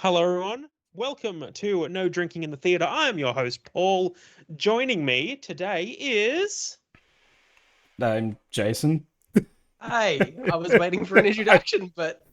Hello, everyone. Welcome to No Drinking in the Theatre. I am your host, Paul. Joining me today is... I'm Jason. Hey, I was waiting for an introduction, but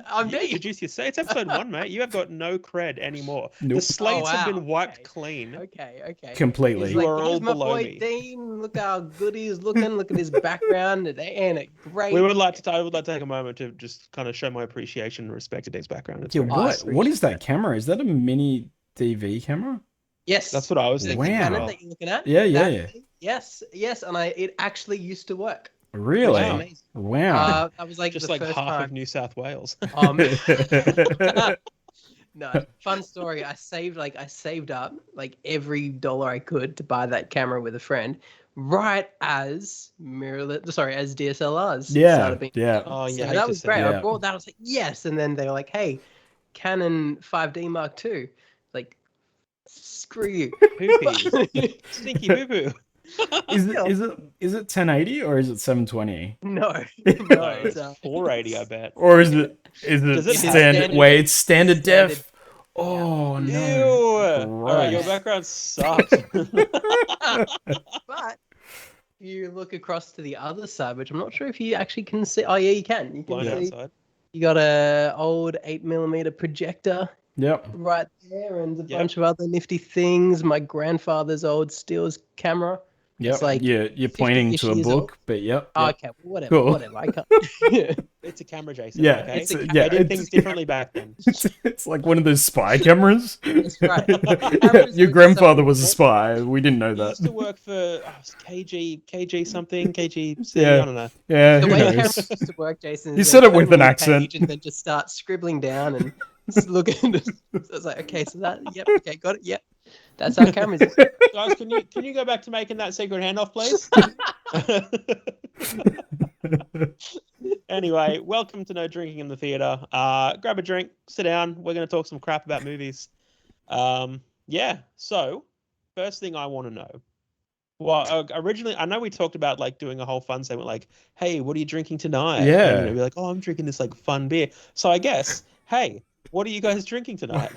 I'm You Dave. introduce yourself. It's episode 1, mate. You have got no cred anymore. The Nope. slates have wow. been wiped Okay. clean. Okay. Completely. He's You like, are all here's my below boy me. Dean. Look how good he's looking. Look at his background. Ain't it great? I would like to take a moment to just kind of show my appreciation and respect to Dave's background. It's Yeah, very I nice. what is that camera? Is that a mini DV camera? Yes, That's what I was the thinking. Wow. Canon Wow. that you're looking at. Yeah. Thing? Yes, and it actually used to work. Really? Wow. Amazing. Wow. That was like Just the like first half time. of New South Wales. No, fun story. I saved up like every dollar I could to buy that camera with a friend, right as as DSLRs started being. Yeah. Oh, So yeah. that was great. Yeah. I brought that. I was like, yes, and then they were like, hey, Canon 5D Mark II. Like, screw you. Poopy. Stinky poo-poo. Is it 1080 or is it 720? No, No, it's, it's 480, I bet. Or is it Does it have standard? Wait, it's standard Standard. def. Oh Ew. no. All right, your Gross. background sucks. but you look across to the other side, which I'm not sure if you actually can see. Oh yeah, you can. You can Blind see. outside. You got a old 8mm projector Yep. right there, and a Yep. bunch of other nifty things. My grandfather's old Stills camera. Yep. It's like you're pointing 50-ish to a years book, but yep. Oh, yep. okay, well, Cool. whatever. I can't. It's a camera, Jason. Yeah, Okay? It's a yeah, They did it's- things differently back then. It's like one of those spy cameras. That's right. Your grandfather was a spy. We didn't know He used to that. work for KG something, KGC, Yeah. I don't know. Yeah, The who way cameras knows? used to work, Jason. You is said they it with turn an on the accent. page and then just start scribbling down and just look at it. So it's like, okay, so that, yep, okay, got it, yep. That's how cameras. Guys, can you go back to making that secret handoff, please? Anyway, welcome to No Drinking in the Theatre. Grab a drink, sit down. We're going to talk some crap about movies. Yeah, so first thing I want to know. Well, originally, I know we talked about like doing a whole fun segment, like, "Hey, what are you drinking tonight?" Yeah. And, be like, "Oh, I'm drinking this like fun beer." So I guess, hey, what are you guys drinking tonight?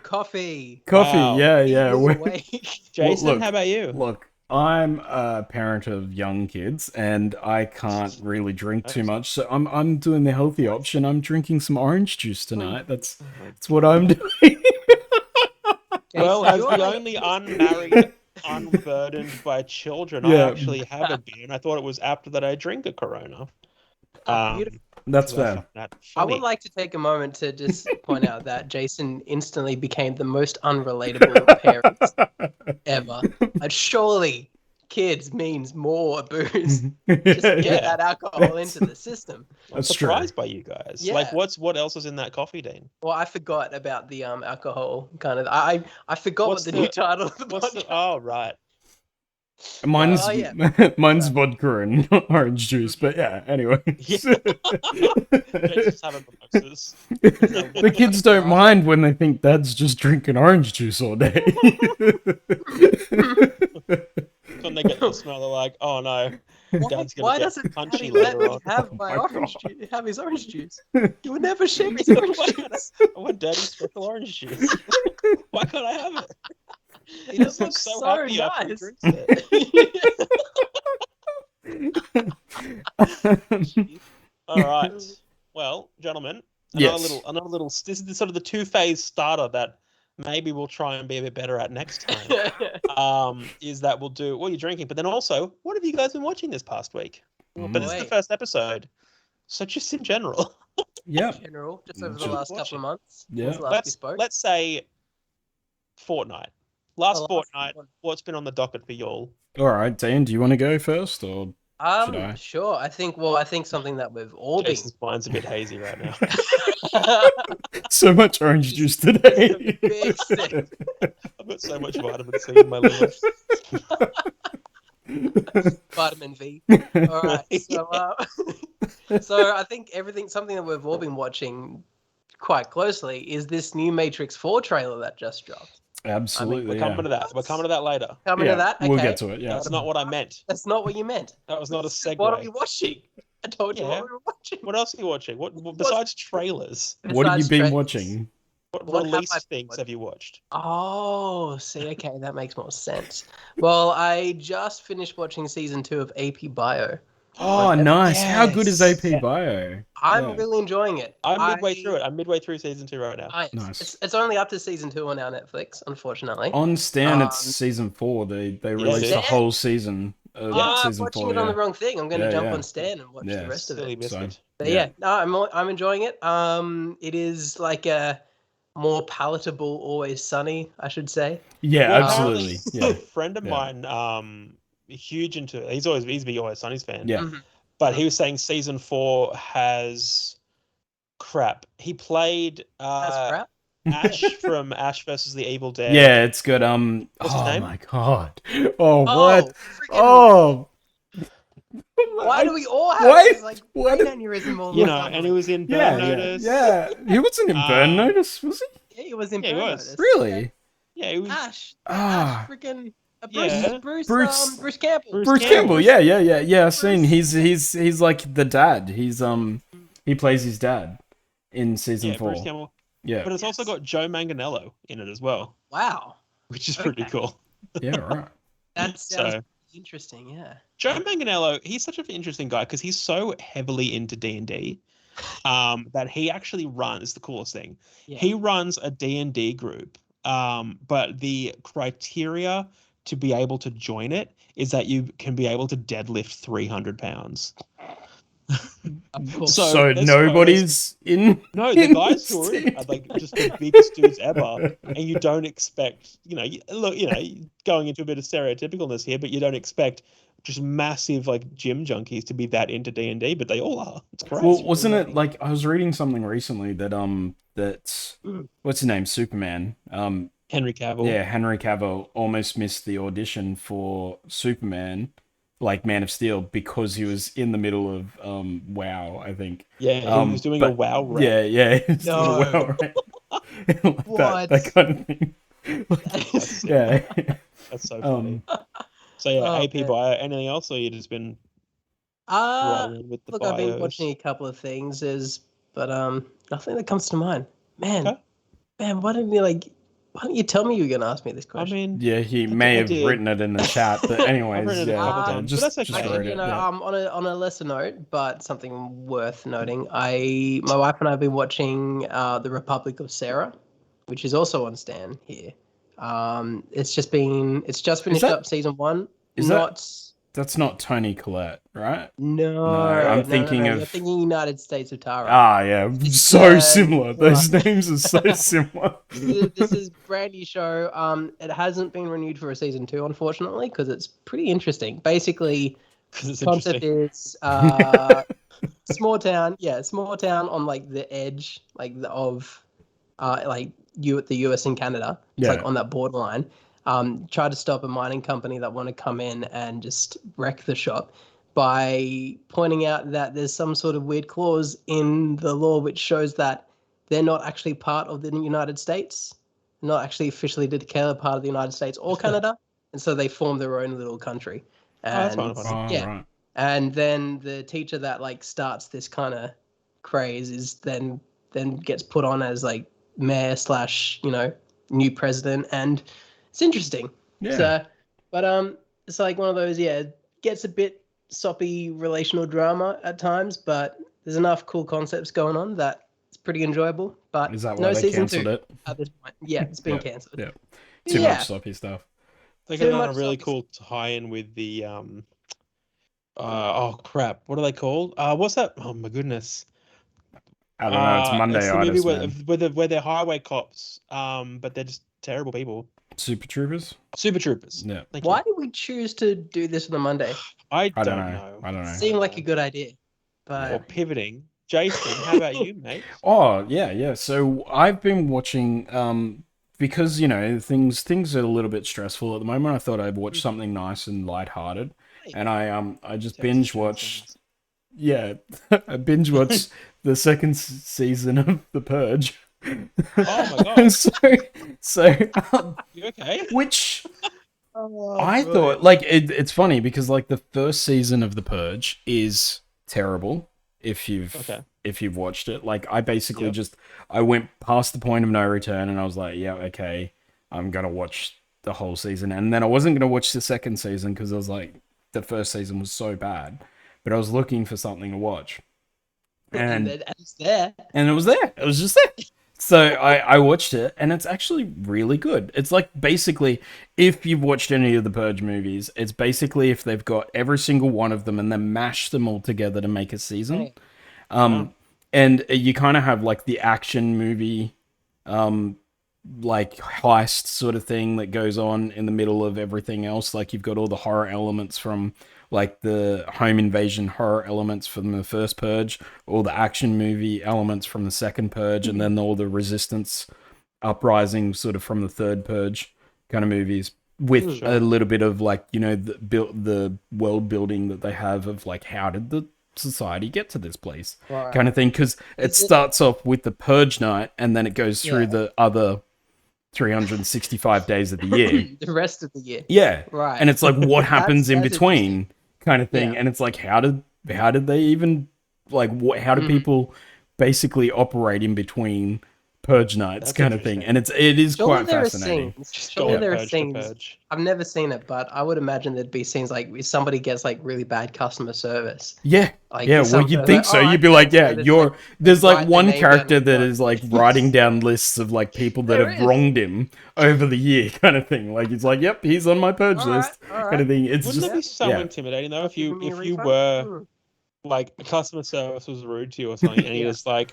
Coffee. Coffee, Wow. yeah. Eagles We're- awake. Jason, look, how about you? Look, I'm a parent of young kids, and I can't really drink too much, so I'm doing the healthy option. I'm drinking some orange juice tonight. That's what I'm doing. Well, Jason, as you're the like- only unmarried, unburdened by children, Yeah. I actually have a beer, and I thought it was apt that I drink a Corona. beautiful. That's So I fair. found that I funny. would like to take a moment to just point out that Jason instantly became the most unrelatable parent ever. And surely kids means more booze. Just get Yeah. that alcohol into the system. I'm That's true. surprised by you guys. Yeah. Like, what else is in that coffee, Dean? Well, I forgot about the alcohol kind of. I forgot What's what the new title of the What's the? podcast. Oh, right. Mine's Oh, yeah. mine's vodka and orange juice, but yeah. Anyway, Yeah. Jason's having mimosas. the kids don't mind when they think Dad's just drinking orange juice all day. When they get the smell, they're like, "Oh no, Dad's gonna Why get doesn't punchy Daddy let later me on." have Oh my my orange God. juice? Have his orange juice. You would never share his orange juice. I want Daddy's special orange juice. Why can't I have it? He just looks looks so happy after he nice. drinks it. All right. Well, gentlemen, Yes. another little. This is sort of the two-phase starter that maybe we'll try and be a bit better at next time. Is that we'll do what you're drinking, but then also, what have you guys been watching this past week? But this is the Wait. first episode, so just in general. Yeah. General, just over the Just last watch couple it. of months. Yeah. Since last we spoke. Let's say fortnight. Last Oh, fortnight. one. What's been on the docket for y'all? All right, Dan, do you want to go first, or should I? Sure. I think something that we've all been. Jason's mind's a bit hazy right now. So much orange juice today. Big sick. I've got so much vitamin C in my liver. Vitamin V. All right. So I think something that we've all been watching quite closely is this new Matrix 4 trailer that just dropped. Absolutely, We're coming to that. We're coming to that later. Coming yeah. to that? Okay. We'll get to it. Yeah. That's not what I meant. That's not what you meant. That was not a segue. What are we watching? I told you Yeah. what we were watching. What else are you watching? What besides trailers? What have you Besides been trailers. watching? What What have I released things watched? have you watched? Oh, see, okay, that makes more sense. Well, I just finished watching season 2 of AP Bio. Oh, on nice. How good is Yes. AP Bio? I'm Yeah, really enjoying it. I'm midway through it. I'm midway through season 2 right now. nice. It's only up to season 2 on our Netflix, unfortunately. On Stan, it's Um, season 4. They Yeah, released dude. the whole season of Yeah. I'm season watching 4. it on Yeah, the wrong thing. I'm going to Yeah, jump yeah. on Stan and watch the Yeah. rest of Silly it. so biscuit. But yeah. no, I'm enjoying it. It is like a more palatable Always Sunny, I should say. Yeah, Well, absolutely. apparently, Yeah, a friend of yeah, mine, huge into he's a big Always Sunny's fan. yeah. Mhm. But he was saying season 4 has crap. He played That's crap. Ash from Ash versus the Evil Dead. Yeah, it's good. What's his Oh name? my god. Oh, what? Oh, freaking! Oh, Why do we all have Wait, this like what? brain aneurysm all You of a know, sudden? and he was in Yeah, Burn yeah, Notice. yeah. He wasn't in Burn Um, Notice, was he? Yeah, he was in Yeah, he Burn was. Notice. Really? Yeah, he was. Ash. Ah, Ash freaking Yeah. Bruce Campbell. Bruce Campbell. Campbell. Yeah. I've seen. Bruce- He's like the dad. He plays his dad in season Yeah, Bruce 4. Campbell. Yeah, But it's also Yes. got Joe Manganiello in it as well, Wow. which is pretty Okay. cool. yeah, right. That sounds So interesting, yeah. Joe Manganiello, he's such an interesting guy because he's so heavily into D&D that he actually runs the coolest thing. Yeah. He runs a D&D group, but the criteria to be able to join it is that you can be able to deadlift 300 pounds. Of course. So there's nobody's in. No, the in guys this who are in it team. are like just the biggest dudes ever, and you don't expect, look, going into a bit of stereotypicalness here, but you don't expect just massive like gym junkies to be that into D&D, but they all are. It's great. Well, wasn't it like I was reading something recently that what's his name, Superman? Henry Cavill. Yeah, Henry Cavill almost missed the audition for Superman, like Man of Steel, because he was in the middle of WoW, I think. Yeah, he was doing a WoW rap. Yeah, he was doing a No. WoW rap. Like What? that kind of thing. Like, yeah. That's so funny. So yeah, Oh, AP man. bio. Anything else, or you just been rolling with the Look, bios? I've been watching a couple of things, but nothing that comes to mind. Man, Okay. why don't you tell me you were gonna ask me this I question? mean, Yeah, he may have did. wrent it in the chat, but anyways, written it a yeah, couple yeah, times, but that's just okay. wrote it. Yeah. On a lesser note, but something worth noting, my wife and I have been watching The Republic of Sarah, which is also on Stan here. It's just finished that- up season 1. is not That's not Tony Collette, right? no, I'm thinking no. of- You're thinking United States of Tara. Ah, yeah, so Yeah, similar. similar. Those names are so similar. This is brand new show. It hasn't been renewed for a season 2, unfortunately, because it's pretty interesting. Basically, 'Cause it's concept interesting. is small town on like the edge of the US and Canada. It's Yeah. like on that borderline. Try to stop a mining company that want to come in and just wreck the shop by pointing out that there's some sort of weird clause in the law which shows that they're not actually part of the United States, not actually officially declared part of the United States or Canada, and so they form their own little country. that's And fine. Oh, yeah, right. and then the teacher that like starts this kind of craze is then gets put on as like mayor / new president, and it's interesting. Yeah. So, but it's like one of those, gets a bit soppy relational drama at times, but there's enough cool concepts going on that it's pretty enjoyable. But Is that why no they season cancelled 2 it? at this point. Yeah, it's been Yeah, cancelled. yeah. Too Yeah. much sloppy stuff. They Too could have done much a really stuff. cool tie-in with the oh crap, what are they called? What's that? Oh my goodness. I don't know. It's Monday It's the movie Mondayitis, man. where they're highway cops, but they're just terrible people. Super Troopers. Super Troopers. Yeah. Thank Why you. did we choose to do this on a Monday? I I don't don't know. I don't know. Seemed like a good idea, Or but pivoting. Jason, how about you, mate? Oh, yeah. So I've been watching because things are a little bit stressful at the moment. I thought I'd watch something nice and lighthearted, and I just binge watched. Yeah, I binge watched the second season of The Purge. Oh my god. so You okay? which Oh, I thought, like, it's funny because like the first season of The Purge is terrible if you've Okay. if you've watched it. Like I basically Yep. just I went past the point of no return and I was like, yeah, okay, I'm gonna watch the whole season. And then I wasn't gonna watch the second season because I was like, the first season was so bad. But I was looking for something to watch. And And then it's there. and it was there. It was just there. So I watched it, and it's actually really good. It's like basically, if you've watched any of the Purge movies, it's basically if they've got every single one of them and then mash them all together to make a season. Right. And you kind of have like the action movie, like heist sort of thing that goes on in the middle of everything else. Like you've got all the horror elements from like the home invasion horror elements from the first Purge, all the action movie elements from the second Purge, and then all the resistance uprising sort of from the third Purge kind of movies with a little bit of like, you know, the world building that they have of like how did the society get to this place Right. kind of thing, because it starts off with the Purge night and then it goes through the other 365 days of the year. The rest of the year. Yeah. Right. And it's like what happens in that's between kind of thing. Yeah. And it's like how did they even like how do people basically operate in between Purge nights That's kind of thing? interesting. And it is Surely quite there are fascinating. scenes. Stole Surely there are Purge to scenes. Purge. I've never seen it, but I would imagine there'd be scenes like if somebody gets like really bad customer service. Yeah. Like Yeah, if well, some- you'd like, think so. "Oh, You'd be I like, yeah, transferred," it's you're. There's write like the one name character down that the is like writing down lists of like people that There have is. wronged him over the year, kind of thing. Like it's like, yep, he's on my purge All right, list, all kind of right. thing. It's Wouldn't just it be so yeah. intimidating though Not if you giving me a if you refund? were like customer service was rude to you or something, and you're Yeah. just like,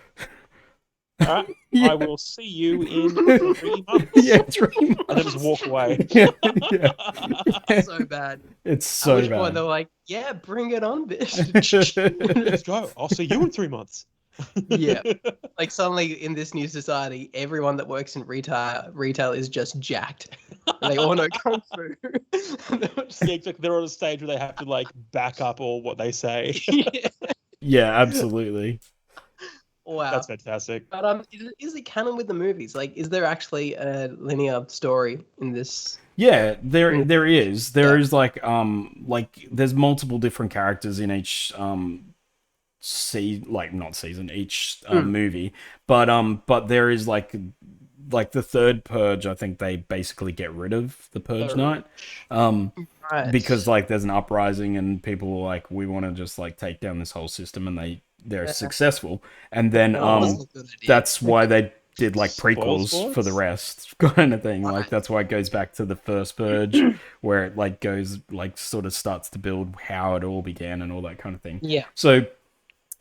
all right, Yeah. I will see you in 3 months. Yeah, 3 And then just walk away. Yeah, yeah. So bad. It's At so which point bad. they're like, "Yeah, bring it on, bitch." Let's go. I'll see you in 3 months. Yeah. Like suddenly in this new society, everyone that works in retail is just jacked. And they all know kung fu. And they're just- Yeah, exactly. They're on a stage where they have to like back up all what they say. Yeah. Yeah, absolutely. Wow. That's fantastic. But is it canon with the movies? Like, is there actually a linear story in this? Yeah, there is. There Yeah. is like there's multiple different characters in each not season, each movie. But there is like the third Purge, I think they basically get rid of the Purge night. Right. Because like there's an uprising and people are like, we want to just like take down this whole system, and they're successful. And then That wasn't a good idea. that's why they did like Spoil prequels for sports? the rest kind of thing. Like Right. that's why it goes back to the first Purge where it like goes like sort of starts to build how it all began and all that kind of thing. Yeah. So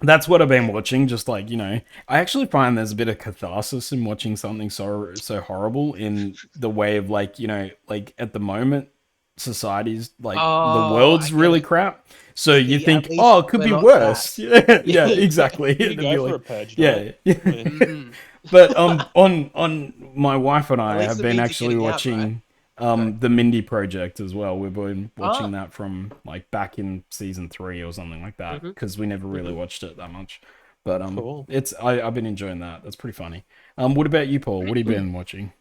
that's what I've been watching. Just like, you know, I actually find there's a bit of catharsis in watching something so horrible, in the way of like, you know, like at the moment society's like Oh, the world's I get really it. crap. So you At think, least oh, it could we're be not worse. that. Yeah, exactly. You It'd go be for like- a purge yeah, night. yeah. Mhm. But on my wife and I least have it been means actually you're watching getting out, the Mindy Project as well. We've been watching Ah. that from like back in season 3 or something like that, because we never really watched it that much. But Cool. I've been enjoying that. That's pretty funny. What about you, Paul? What have you been watching?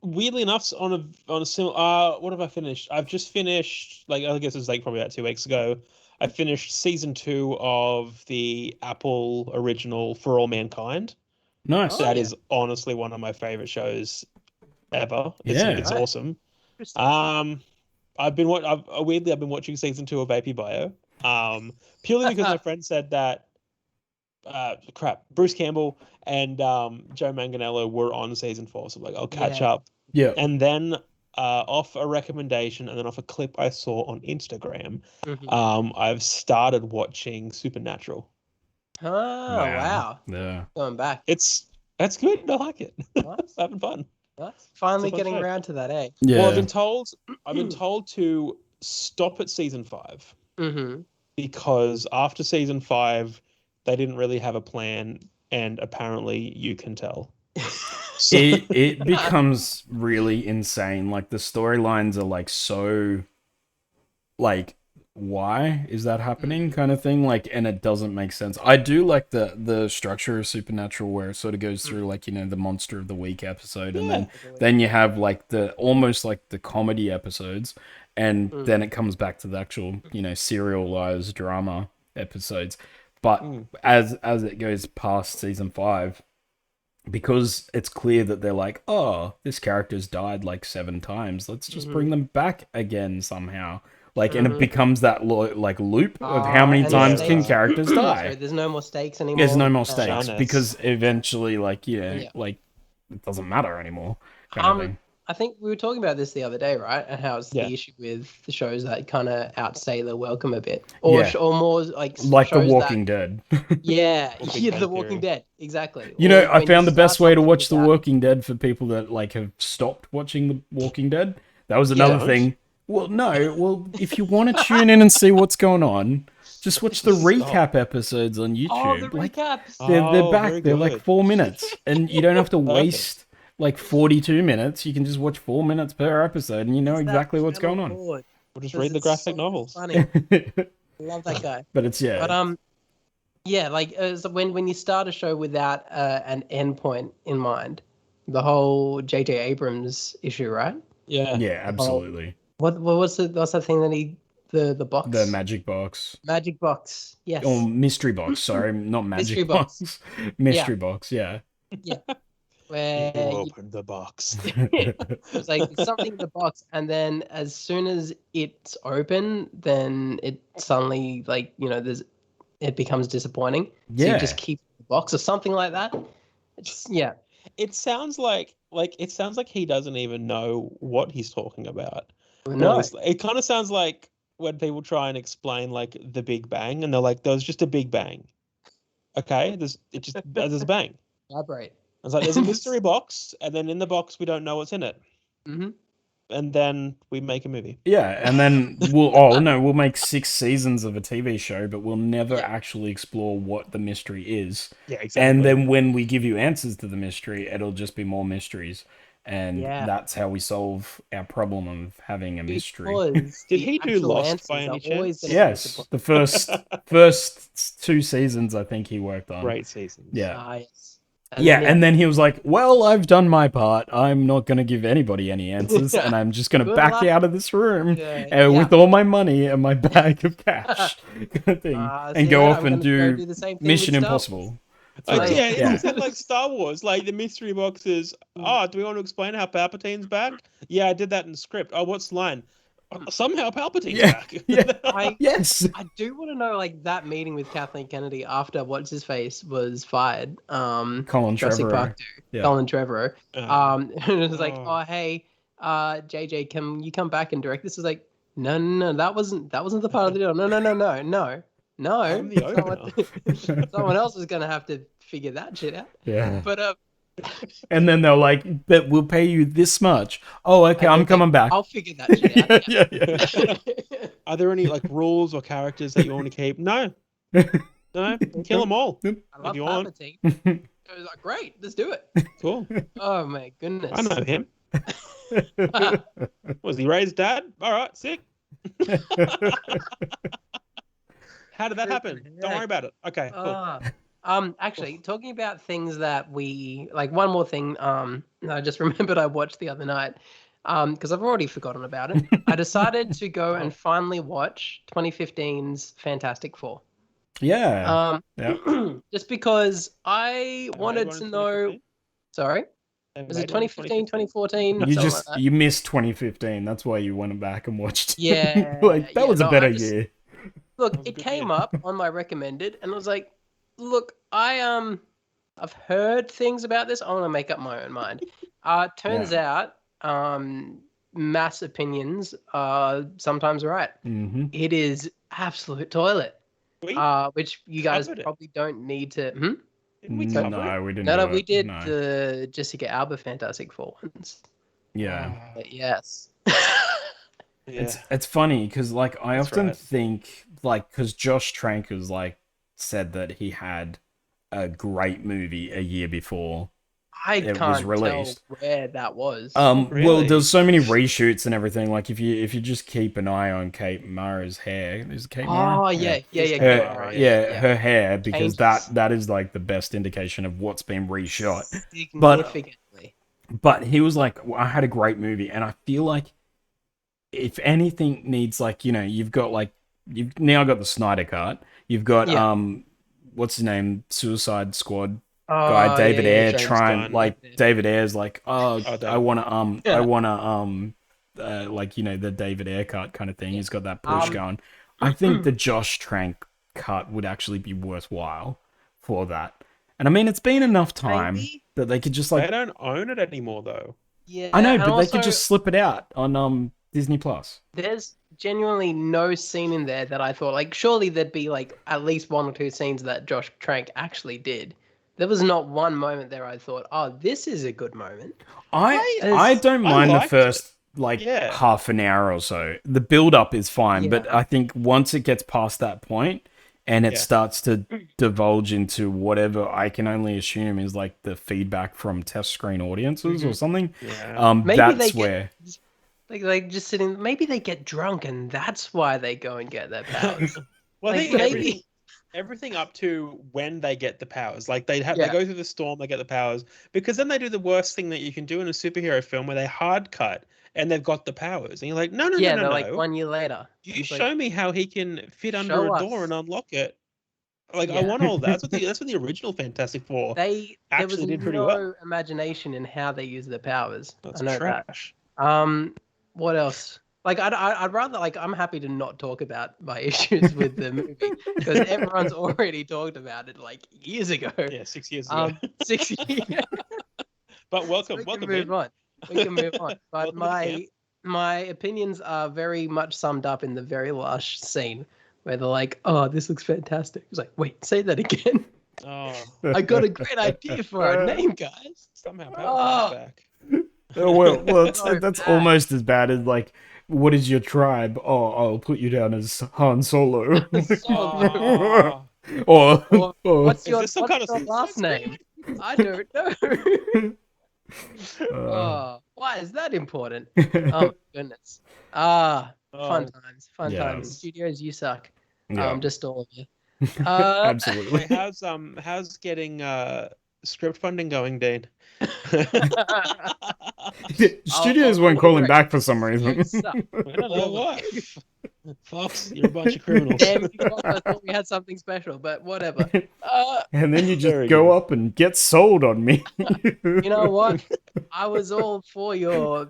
Weirdly enough, on a similar, what have I finished? I've just finished, like, I guess it was like probably about 2 weeks ago. I finished season 2 of the Apple original For All Mankind. Nice. Oh, That yeah. is honestly one of my favorite shows ever. Yeah. It's Right. awesome. Interesting. Weirdly I've been watching season 2 of AP Bio. Purely because my friend said that Bruce Campbell and Joe Manganiello were on season 4, so like I'll catch Yeah. up. Yeah. And then off a recommendation and then off a clip I saw on Instagram, Mhm. I've started watching Supernatural. Oh, wow. Yeah. Going back. That's good. I like it. Nice. Having fun. Nice. Finally fun getting show. around to that, eh? Yeah. Well, I've been told to stop at season 5 Mm-hmm. because after season 5 they didn't really have a plan, and apparently you can tell. So- it becomes really insane. Like the storylines are like so like, why is that happening kind of thing, like, and it doesn't make sense. I do like the structure of Supernatural where it sort of goes through like, you know, the monster of the week episode, and then you have like the almost like the comedy episodes, and then it comes back to the actual, you know, serialized drama episodes. But Mm. as it goes past season 5, because it's clear that they're like, oh, this character's died like 7 times. Let's just bring them back again somehow. Like, and it becomes that like loop of how many And the times can stakes- characters die. Sorry, there's no more stakes anymore. There's no more stakes Shyness. because eventually, like, Yeah. like it doesn't matter anymore, kind of thing. I think we were talking about this the other day, right? And how it's Yeah. the issue with the shows that kind of outstay their welcome a bit, or Yeah. or more like Like The shows Walking Dead. Yeah, Or Big yeah, Bang The Walking Theory. Dead, exactly. You know, Or I when found you the best start way to something watch The without- Walking Dead for people that like have stopped watching The Walking Dead. That was another Yeah. thing. Well, no. Well, if you want to tune in and see what's going on, just watch the Stop. recap episodes on YouTube. Oh, the Like, recaps. they're Oh, back. very They're like good. 4 minutes, and you don't have to Perfect. waste like 42 minutes. You can just watch 4 minutes per episode, and you know It's that exactly what's going channel on. board, We'll just 'cause read the it's graphic so novels. Funny. Love that guy. But it's But yeah, like so when you start a show without an end point in mind, the whole J.J. Abrams issue, right? Yeah. yeah, absolutely. What's that thing that the box? The magic box. Magic box. Yes. Oh, mystery box. Sorry, not magic Mystery box. box. Mystery box. Yeah. Where You you- opened the box. it's like it's something in the box, and then as soon as it's open, then it suddenly it becomes disappointing. So Yeah. you just keep the box or something like that. It's It sounds like he doesn't even know what he's talking about. no. It kind of sounds like when people try and explain like the Big Bang, and they're like, "There was just a Big Bang." Okay, there's a bang. Elaborate. It's like there's a mystery box, and then in the box we don't know what's in it, Mm-hmm. and then we make a movie. Yeah, and then we'll make 6 seasons of a TV show, but we'll never Yeah. actually explore what the mystery is. Yeah, exactly. And then when we give you answers to the mystery, it'll just be more mysteries. And Yeah. that's how we solve our problem of having a mystery. Because Did the he do actual Lost by answers any are always chance? gonna be Yes, disappointing. the first 2 seasons I think he worked on. great seasons. Yeah. Yes. Yeah, and then he was like, "Well, I've done my part. I'm not going to give anybody any answers, Yeah. and I'm just going to Good back luck. out of this room Yeah. with all my money and my bag of cash, kind of thing, and See go that? off I'm and gonna go do the same thing Mission with Star Impossible." Yeah, Yeah. it's like Star Wars. Like the mystery box is, oh, do we want to explain how Palpatine's back? Yeah, I did that in the script. Oh, what's the line? Somehow Palpatine's Yeah, back. yeah. Yes. I do want to know, like, that meeting with Kathleen Kennedy after what's his face was fired. Colin Jurassic Trevorrow. Park 2. Yeah. Colin Trevorrow. And it was like, Oh. oh hey, JJ, can you come back and direct this? Is like, no, that wasn't the part of the deal. No. I'm the Someone else is gonna have to figure that shit out. Yeah. But And then they're like, "But we'll pay you this much." Oh, okay, I'm coming back. I'll figure that shit out. yeah. Are there any like rules or characters that you want to keep? No, kill them all. I If love you want. Palpatine. I was like, great, let's do it. Cool. Oh my goodness. I know him. Was he Ray's dad? All right, sick. How did that happen? Don't worry about it. Okay, cool. Actually, talking about things that we like, one more thing. I just remembered I watched the other night. Because I've already forgotten about it. I decided to go and finally watch 2015's Fantastic Four. Yeah. Just because I wanted to know. Sorry, was it 2015, 2014? You missed 2015. That's why you went back and watched. Yeah, that was a better I just- year. Look, That was a it good came year. up on my recommended, and I was like, "Look, I've heard things about this. I want to make up my own mind." Turns out, mass opinions are sometimes right. Mm-hmm. It is absolute toilet, We which you guys covered it. probably don't need to. didn't we cover it? No, we didn't. No, do we it. did No. the Jessica Alba Fantastic Four ones. Yeah. But yes. Yeah. It's funny because like I That's often right. think like because Josh Trank has like said that he had a great movie a year before. I It was can't released. tell where that was. Well, Really? there's so many reshoots and everything. Like if you just keep an eye on Kate Mara's hair, is it Kate Mara? Oh yeah. Her, Mara, her hair, because Changes. that is like the best indication of what's been reshot. Significantly. But he was like, well, I had a great movie, and I feel like if anything needs like, you've got like you've now got the Snyder Cut, you've got Yeah. what's his name, Suicide Squad guy, Oh, David Ayer, James trying Gunn. like David Ayer's like, oh, Oh, David. I wanna Yeah. I wanna like, you know, the David Ayer cut kind of thing. He's got that push going. I think the Josh Trank cut would actually be worthwhile for that. And I mean, it's been enough time Maybe. that they could just They like, don't own it anymore, though. Yeah, I know, and but they also, could just slip it out on Disney Plus. there's genuinely no scene in there that I thought, like, surely there'd be, like, at least 1 or 2 scenes that Josh Trank actually did. There was not one moment there I thought, oh, this is a good moment. I don't I mind the liked first like Yeah. half an hour or so. The build up is fine, but Yeah. I think once it gets past that point and it Yeah. starts to divulge into whatever I can only assume is like the feedback from test screen audiences or something, Yeah. Maybe that's they get where like just sitting. Maybe they get drunk and that's why they go and get their powers. Well, I Like, think maybe- everything up to when they get the powers, like they Yeah. go through the storm, they get the powers, because then they do the worst thing that you can do in a superhero film, where they hard cut and they've got the powers, and you're like, no, no, yeah, no, they're no, like no. 1 year later. You It's like, show me how he can fit under show a door us. and unlock it. Like, I Yeah. want all that. That's what the original Fantastic Four there was actually did pretty no well. imagination in how they use their powers. That's I know that. trash. What else? Like, I'd rather, like, I'm happy to not talk about my issues with the movie because everyone's already talked about it like years ago. Yeah, 6 years ago. 6 years. But welcome, We can welcome move in. on. We can move on. But Welcome to the camp. my opinions are very much summed up in the very last scene where they're like, "Oh, this looks fantastic." It's like, wait, say that again. Oh, I got a great idea for our name, guys. somehow Oh. power comes back. well So that's bad. almost as bad as like, what is your tribe? Oh, I'll put you down as Han Solo. Oh. or, Or, or what's Is your, this some what's kind of your Suicide last Squad? name? I don't know. uh, Oh, why is that important? Oh my goodness. Fun Oh, times, fun Yeah. times. Studios, you suck. yeah, Just all of you. absolutely. wait, how's getting script funding going, Dean? Studios won't call him back for some reason. Suck. I don't know what. Fox, you're a bunch of criminals. Damn you, Fox, I thought we had something special, but whatever. And then you just Very go good. up and get sold on me. You know what? I was all for your,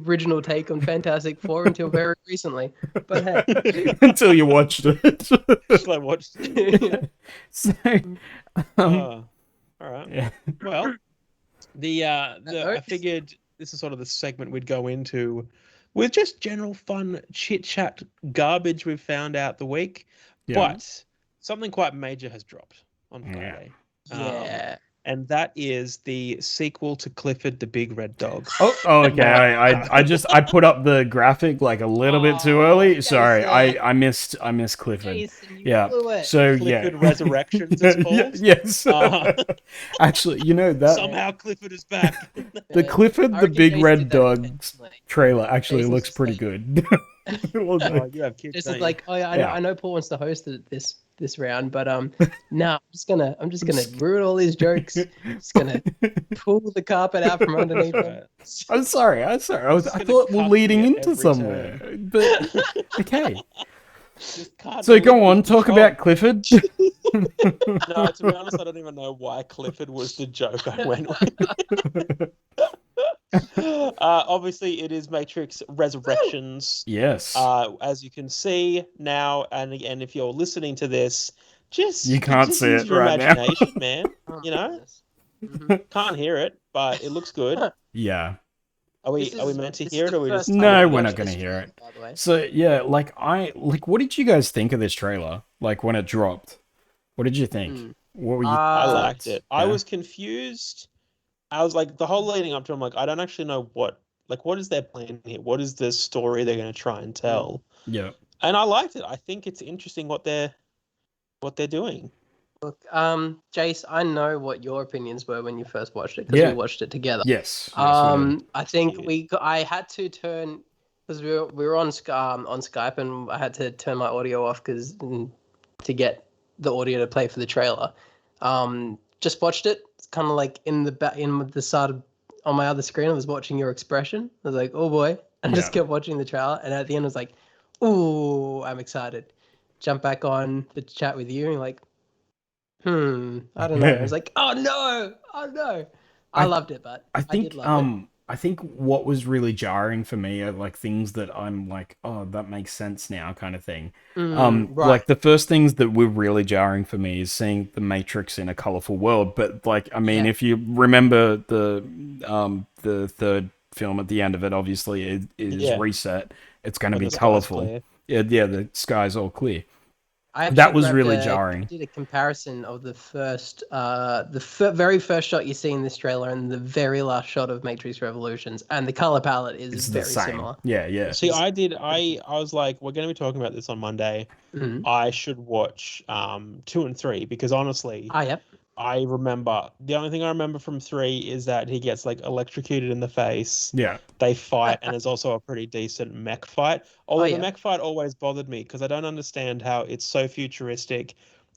original take on Fantastic Four until very recently. But hey. Until you watched it. Until I watched it. So, All right. yeah. Well, I note. figured this is sort of the segment we'd go into with just general fun chit chat garbage we've found out the week. Yeah. But something quite major has dropped on Yeah. Friday. Yeah. And that is the sequel to Clifford the Big Red Dog. Oh, okay. I put up the graphic like a little bit too early. Sorry, I missed Clifford. Jason, you Yeah. blew it. So Clifford yeah. Resurrections, it's called. Yes. Uh, Actually, you know that Somehow Clifford is back. the Clifford I the reckon Big Jason Red did that Dog intentionally. trailer actually Jason's looks just pretty like- good. It looks Oh, like- you have kids. This don't is you? like, oh yeah, Yeah. I know Paul wants to host this round, but no, I'm just gonna ruin all these jokes. Just gonna pull the carpet out from underneath That's them. right. I'm sorry. I Just thought gonna we're cut leading me at into every somewhere, but okay. Just can't So go believe on, the talk joke. about Clifford. No, to be honest, I don't even know why Clifford was the joke I went with. Obviously, it is Matrix Resurrections. Yes. As you can see now, and again, if you're listening to this, You can't just see use it your right now. imagination, man. Oh, You know? goodness. Mhm. Can't hear it, but it looks good. Yeah. Are we This are we is- meant to this hear is it, or the we first just time No, I've we're watched not gonna this hear trailer, it. by the way. So yeah, what did you guys think of this trailer? Like when it dropped, what did you think? Mm. What were you? I Uh, liked it. I Yeah. was confused. I was like, the whole leading up to it, I'm like, I don't actually know what is their plan here? What is the story they're going to try and tell? Yeah. And I liked it. I think it's interesting what they're doing. Look, Jace, I know what your opinions were when you first watched it because Yeah. we watched it together. Yes. Yes, we did. I think Cute. I had to turn because we were on Skype and I had to turn my audio off because to get the audio to play for the trailer. Just watched it. It's kind of like in the side of, on my other screen. I was watching your expression. I was like, oh boy. I just Yeah. kept watching the trailer, and at the end, I was like, ooh, I'm excited. Jump back on the chat with you, and like, I don't know. I was like, oh no, oh no. I I loved it, but I I did think love it. I think what was really jarring for me are like things that I'm like, oh, that makes sense now, kind of thing. Right. Like the first things that were really jarring for me is seeing the Matrix in a colorful world. But like, I mean, Yeah. if you remember the third film at the end of it, obviously it is Yeah, reset. It's going to when be the sky's colorful. clear. Yeah, yeah, the sky's all clear. I That actually was grabbed really I jarring. did a comparison of the very first shot you see in this trailer and the very last shot of Matrix Revolutions, and the color palette is It's the very same. similar. Yeah, yeah. See, It's I was like, we're going to be talking about this on Monday. Mhm. I should watch 2 and 3 because honestly, Ah, yep. I remember the only thing I remember from 3 is that he gets like electrocuted in the face. Yeah. They fight, and there's also a pretty decent mech fight. Oh, Although the yeah. mech fight always bothered me because I don't understand how it's so futuristic,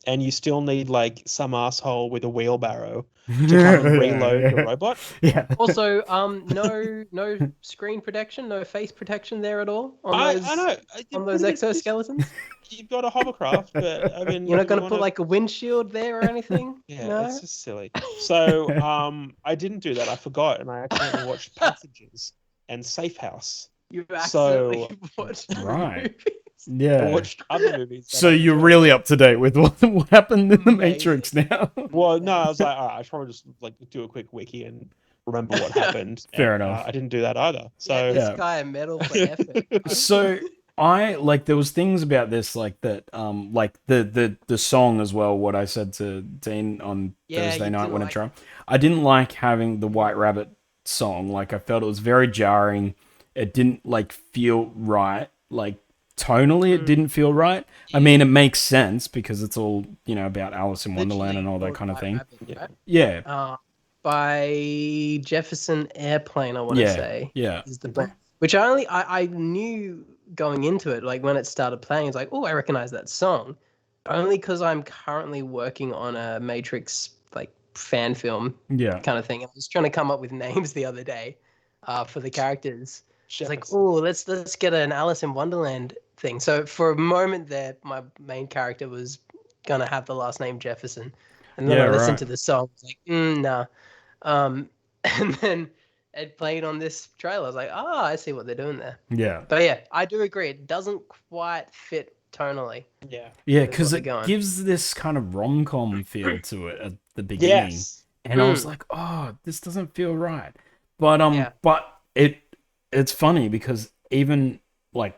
and you still need like some asshole with a wheelbarrow to come and reload the Yeah, robot. yeah. Also, no screen protection, no face protection there at all I know on it those would have been just exoskeletons. you've got a hovercraft, but I mean, You're not do we gonna want put to? like a windshield there or anything? Yeah, it's No. just silly. So, I didn't do that. I forgot, and I accidentally watched Passages and Safe House. You accidentally So watched three Right. movies. I Yeah. watched other movies that So I you're enjoyed. really up to date with what happened in the Amazing. Matrix now. Well, no, I was Amazing. like, all right, I should probably just like do a quick wiki and remember what happened, Fair and enough. I didn't do that either. Get So, this Yeah. guy a medal for effort. So I like there was things about this like that like the song as well, what I said to Dean on Yeah, Thursday you night didn't when I like. tried. I didn't like having the White Rabbit song. Like I felt it was very jarring. It didn't like feel right. Like tonally it Mm, didn't feel right. I yeah, mean it makes sense because it's all, about Alice in Wonderland and literally all that called kind of White thing. Rabbit, yeah, right? Yeah. By Jefferson Airplane, I want to Yeah. say, Yeah. is the band. Which I knew going into it, like when it started playing, it's like, oh, I recognize that song. Only because I'm currently working on a Matrix like fan film Yeah. kind of thing. I was trying to come up with names the other day, for the characters. It's like, Jefferson. oh, let's get an Alice in Wonderland thing. So for a moment there, my main character was gonna have the last name Jefferson, and then Yeah, I listened right. to the song. It's like, nah. And then it played on this trailer. I was like, ah, I see what they're doing there. Yeah. But yeah, I do agree. It doesn't quite fit tonally Yeah. Yeah, with what because they're it going. gives this kind of rom-com feel to it at the beginning. Yes. And I was like, oh, this doesn't feel right. But Yeah. it's funny because even like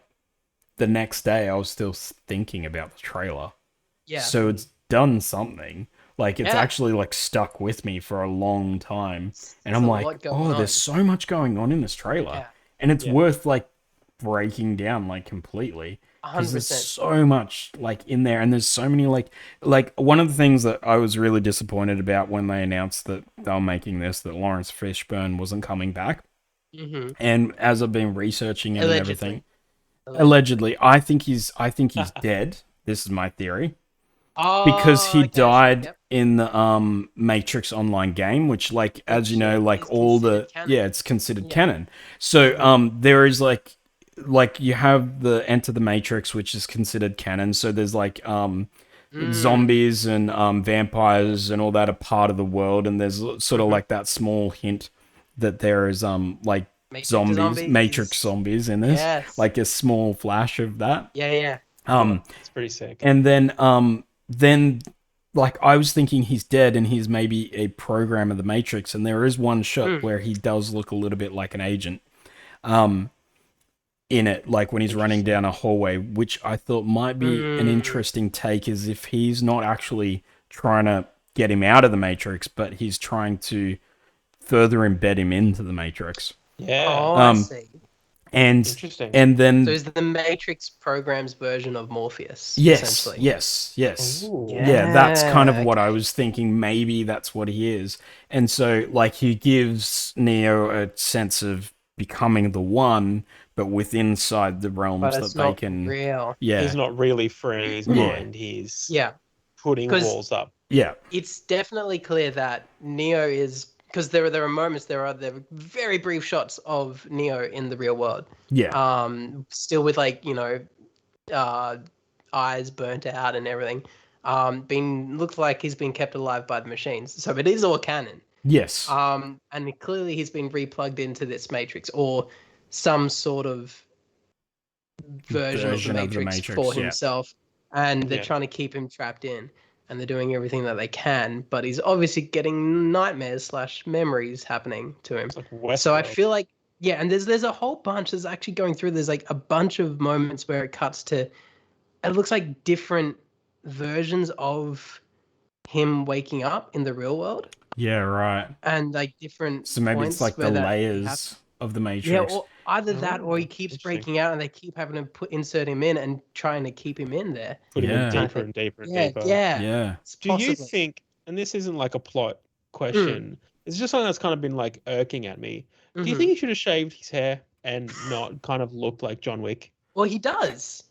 the next day I was still thinking about the trailer. Yeah. So it's done something. Like it's Yeah. actually like stuck with me for a long time. And There's I'm a like, lot going oh, on. there's so much going on in this trailer. Yeah. And it's Yeah. worth like breaking down like completely. Because there's 100%. so much like in there, and there's so many like one of the things that I was really disappointed about when they announced that they were making this, that Lawrence Fishburne wasn't coming back. Mm-hmm. And as I've been researching it and everything, Allegedly. I think he's dead. This is my theory. Because Oh, he okay, I see. died Yep. in the Matrix Online game, which like as you know, Which like is all the considered canon. it's considered Yeah. canon. So there is like you have the Enter the Matrix, which is considered canon. So there's like zombies and vampires and all that are part of the world, and there's sort of like that small hint that there is like Matrix Matrix zombies in this, Yes. like a small flash of that. Yeah. It's pretty sick. And then like I was thinking he's dead and he's maybe a program of the Matrix, and there is one shot where he does look a little bit like an agent. In it, like when he's running down a hallway, which I thought might be an interesting take, is if he's not actually trying to get him out of the Matrix, but he's trying to further embed him into the Matrix. Yeah. Oh, I see. And Interesting. and then So is the Matrix program's version of Morpheus, yes, essentially? yes. Ooh. Yeah, that's kind of what I okay. was thinking. Maybe that's what he is. And so, like, he gives Neo a sense of becoming the one, but within inside the But realms it's that they not can. real. Yeah, He's not really freeing his Yeah. mind. He's Yeah. putting 'Cause- walls up. yeah, It's definitely clear that Neo is, because there are moments, there are very brief shots of Neo in the real world. yeah, Still with like, eyes burnt out and everything. looked like he's been kept alive by the machines. So it is all canon. Yes. And clearly he's been replugged into this matrix or some sort of version of the matrix for himself, and they're trying to keep him trapped in, and they're doing everything that they can, but he's obviously getting nightmares / memories happening to him. Like so I feel like and there's a whole bunch. There's actually going through. There's like a bunch of moments where it cuts to. It looks like different versions of him waking up in the real world. Yeah, right. And like different. So maybe it's like the layers of the Matrix. Yeah, or either that, or he keeps breaking out, and they keep having to insert him in and trying to keep him in there. Put him in deeper and deeper and deeper. Yeah. Do you think? And this isn't like a plot question. It's just something that's kind of been like irking at me. Do you think he should have shaved his hair and not kind of looked like John Wick? Well, he does,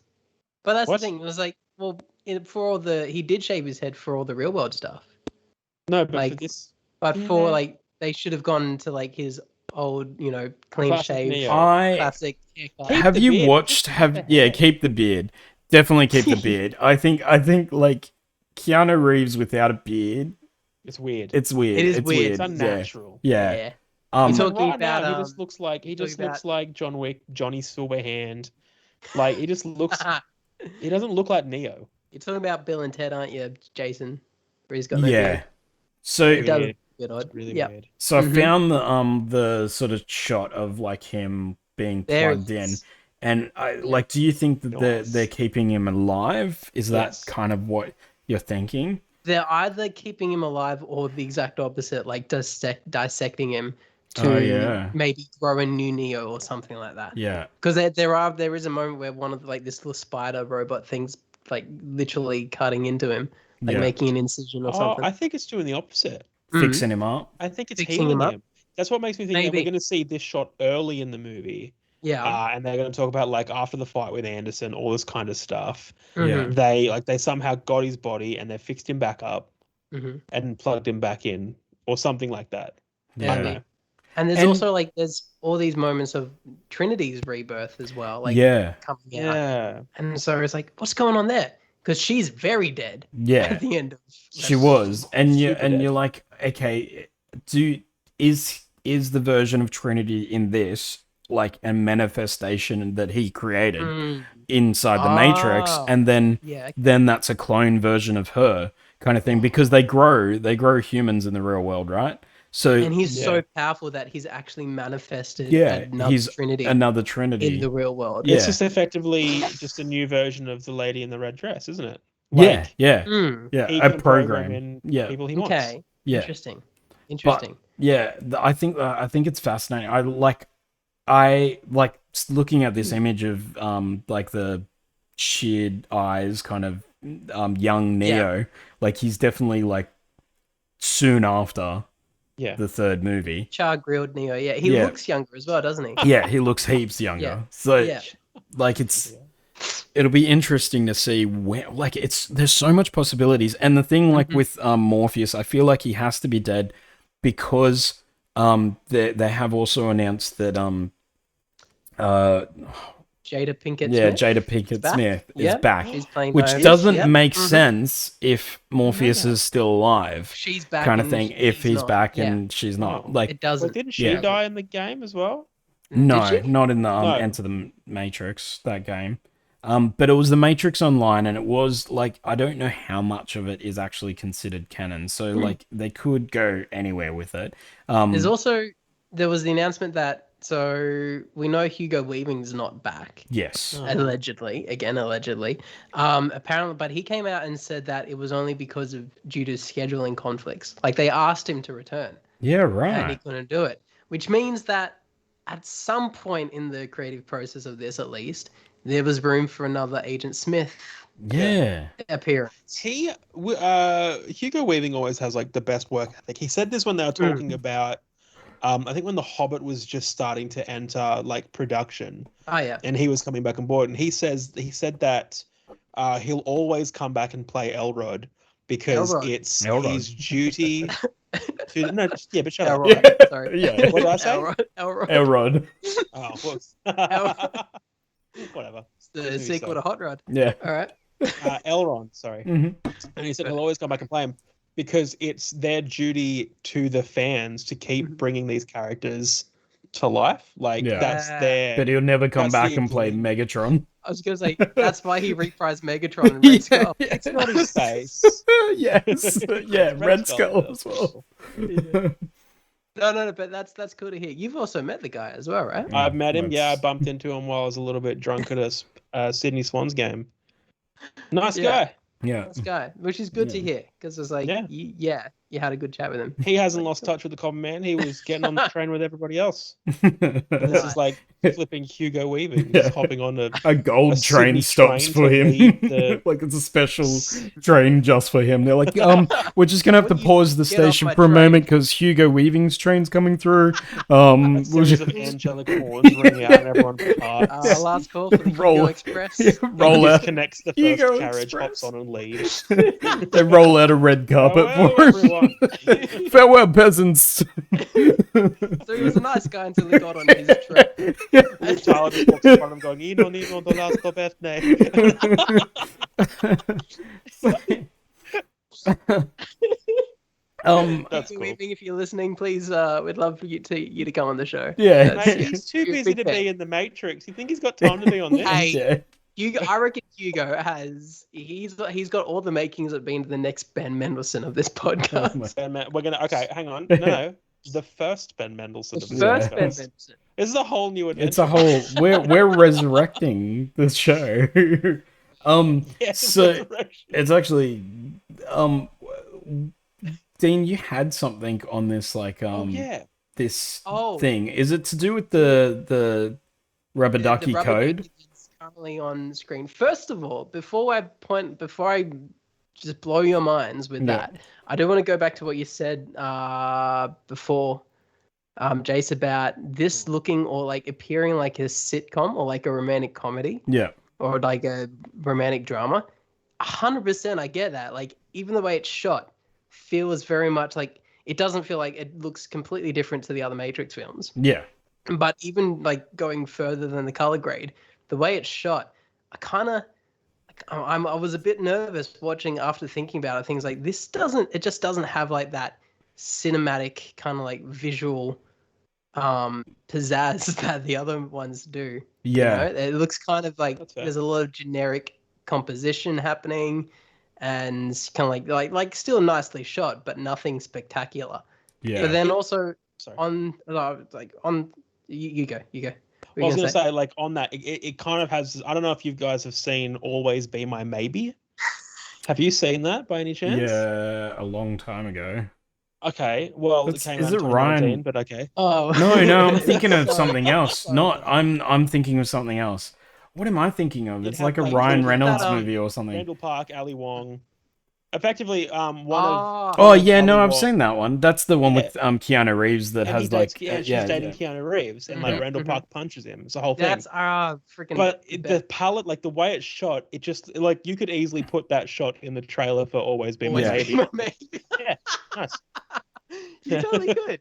but that's the thing. It was like, well, for all he did shave his head for all the real world stuff. No, but like, for this, for like, they should have gone to like his old, clean shave, classic haircut. Have you watched? Keep the beard. Definitely keep the beard. I think like Keanu Reeves without a beard. It's weird. It is weird. It's unnatural. Yeah. You're talking about he just looks like John Wick, Johnny Silverhand. Like he just looks. He doesn't look like Neo. You're talking about Bill and Ted, aren't you, Jason? Where he's got no beard. So it does look a bit odd. Really weird. So I found the sort of shot of like him being plugged in, and do you think that they're keeping him alive? Is that kind of what you're thinking? They're either keeping him alive or the exact opposite, like dissecting him to maybe grow a new Neo or something like that. Yeah, because there is a moment where one of the, like this little spider robot thing's like literally cutting into him, like making an incision or something. I think it's doing the opposite. Fixing him up. I think it's fixing healing him. That's what makes me think that we're going to see this shot early in the movie. Yeah. And they're going to talk about like after the fight with Anderson, all this kind of stuff. Yeah. They somehow got his body and they fixed him back up and plugged him back in or something like that. Yeah. I don't know. And there's also like there's all these moments of Trinity's rebirth as well. Like coming out. Yeah. And so it's like, what's going on there? Because she's very dead. Yeah. At the end of she was. And you're like, okay, is the version of Trinity in this like a manifestation that he created inside the Matrix, and then that's a clone version of her kind of thing, because they grow humans in the real world, right? So and he's so powerful that he's actually manifested another Trinity in the real world. It's just effectively just a new version of the lady in the red dress, isn't it? Like, a program. People he wants. Okay. Yeah. Interesting. But, I think it's fascinating. I like looking at this image of like the sheared eyes kind of young Neo. Like he's definitely like soon after the third movie. Char-grilled Neo, he looks younger as well, doesn't he? Yeah, he looks heaps younger. So like it'll be interesting to see where like there's so much possibilities. And the thing like with Morpheus, I feel like he has to be dead because they have also announced that Jada Pinkett Smith. Jada Pinkett Smith is back. She's playing which doesn't make sense if Morpheus is still alive. She's back kind of thing. If he's back and she's not, like it doesn't. But didn't she die in the game as well? No, not in the Enter the Matrix, that game. But it was the Matrix Online, and it was like I don't know how much of it is actually considered canon. So like they could go anywhere with it. There was the announcement that we know Hugo Weaving's not back. Yes, allegedly. Apparently, but he came out and said that it was only due to scheduling conflicts. Like they asked him to return. Yeah, right. And he couldn't do it, which means that at some point in the creative process of this, at least, there was room for another Agent Smith appearance. Hugo Weaving always has like the best work ethic. He said this when they were talking about I think when The Hobbit was just starting to enter like production. And he was coming back on board, and he said that he'll always come back and play Elrod because it's his duty to but shut up. Sorry. Yeah. What did I say? Elrod. Oh, whoops. Whatever. It's the sequel to Hot Rod. Yeah. All right. Elrond, sorry. Mhm. And he said he'll always come back and play him because it's their duty to the fans to keep bringing these characters to life. Like Yeah. that's their. But he'll never come That's back the and play agreement. Megatron. I was gonna say that's why he reprised Megatron and Red Skull. It's not his face. Yes. Yeah, Red Skull as well. No, but that's cool to hear. You've also met the guy as well, right? I've met him. Yeah, I That's- bumped into him while I was a little bit drunk at a Sydney Swans game. Nice Yeah. guy. Yeah. This guy, which is good to Yeah. hear, because it's like, Yeah. you had a good chat with him. He hasn't lost touch with the common man. He was getting on the train with everybody else. And this is like flipping Hugo Weaving, Yeah. just hopping on A gold a train Sydney stops train for to him. leave the- Like it's a special train just for him. They're like, we're just gonna have to When you pause the get off station my for a train- moment because Hugo Weaving's train's coming through. a We'll series just of angelic horns ringing out and everyone parts. Last call for the Roll- Hugo Express. roll out. Disconnects the first Hugo carriage, Express. hops on and leaves. They roll out a red carpet Farewell, for him. everyone. Farewell, peasants. So he was a nice guy until he got on his train. And Tyler just walks in front of him going, "Ino, Nino, the last birthday." That's Hugo cool. Weaving, if you're listening, please, we'd love for you to come on the show. Yeah. That's- Mate, he's too You're a busy big to fan. be in the Matrix. You think he's got time to be on this? Hey. Yeah. Hugo, I reckon Hugo he's got all the makings of being the next Ben Mendelsohn of this podcast. We're gonna hang on. No, the first Ben Mendelsohn. The of this first podcast. Ben Mendelsohn. This is a whole new adventure. It's a whole. We're resurrecting the show. Yeah, So resurrection. it's actually Dean, you had something on this like Oh yeah. this Oh. thing. Is it to do with the rubber ducky The rubber code? ducky is currently on screen. First of all, before I just blow your minds with Yeah. that, I do want to go back to what you said before, Jace, about this looking or like appearing like a sitcom or like a romantic comedy Yeah. or like a romantic drama. 100%, I get that. Like even the way it's shot feels very much like it doesn't feel like it looks completely different to the other Matrix films. Yeah. But even like going further than the color grade, the way it's shot, I was a bit nervous watching after thinking about it. Things like it just doesn't have like that cinematic kind of like visual pizzazz that the other ones do. Yeah. You know? It looks kind of like That's fair. there's a lot of generic composition happening, and kind of like still nicely shot, but nothing spectacular. Yeah. But then also Sorry. you go. I was gonna say, like on that, it kind of has. I don't know if you guys have seen "Always Be My Maybe." Have you seen that by any chance? Yeah, a long time ago. Okay. Well, That's- it came is out in it Ryan? 2019, but okay. Oh No, I'm thinking of Sorry. something else. Sorry. Not I'm thinking of something else. What am I thinking of? It It's had, like a like, Ryan that, Reynolds um, movie or something. Randall Park, Ali Wong. Effectively, one of. Oh yeah, no, Ali I've Wong- seen that one. That's the one Yeah. with Keanu Reeves that and he has dates, like and she's yeah, dating Keanu Reeves, and like Mhm, Randall mhm. Park punches him. It's the whole thing. That's freaking. But the the palette, like the way it's shot, it just like you could easily put that shot in the trailer for "Always Be My Always Maybe." Be My Maybe. Yeah, nice. You totally could.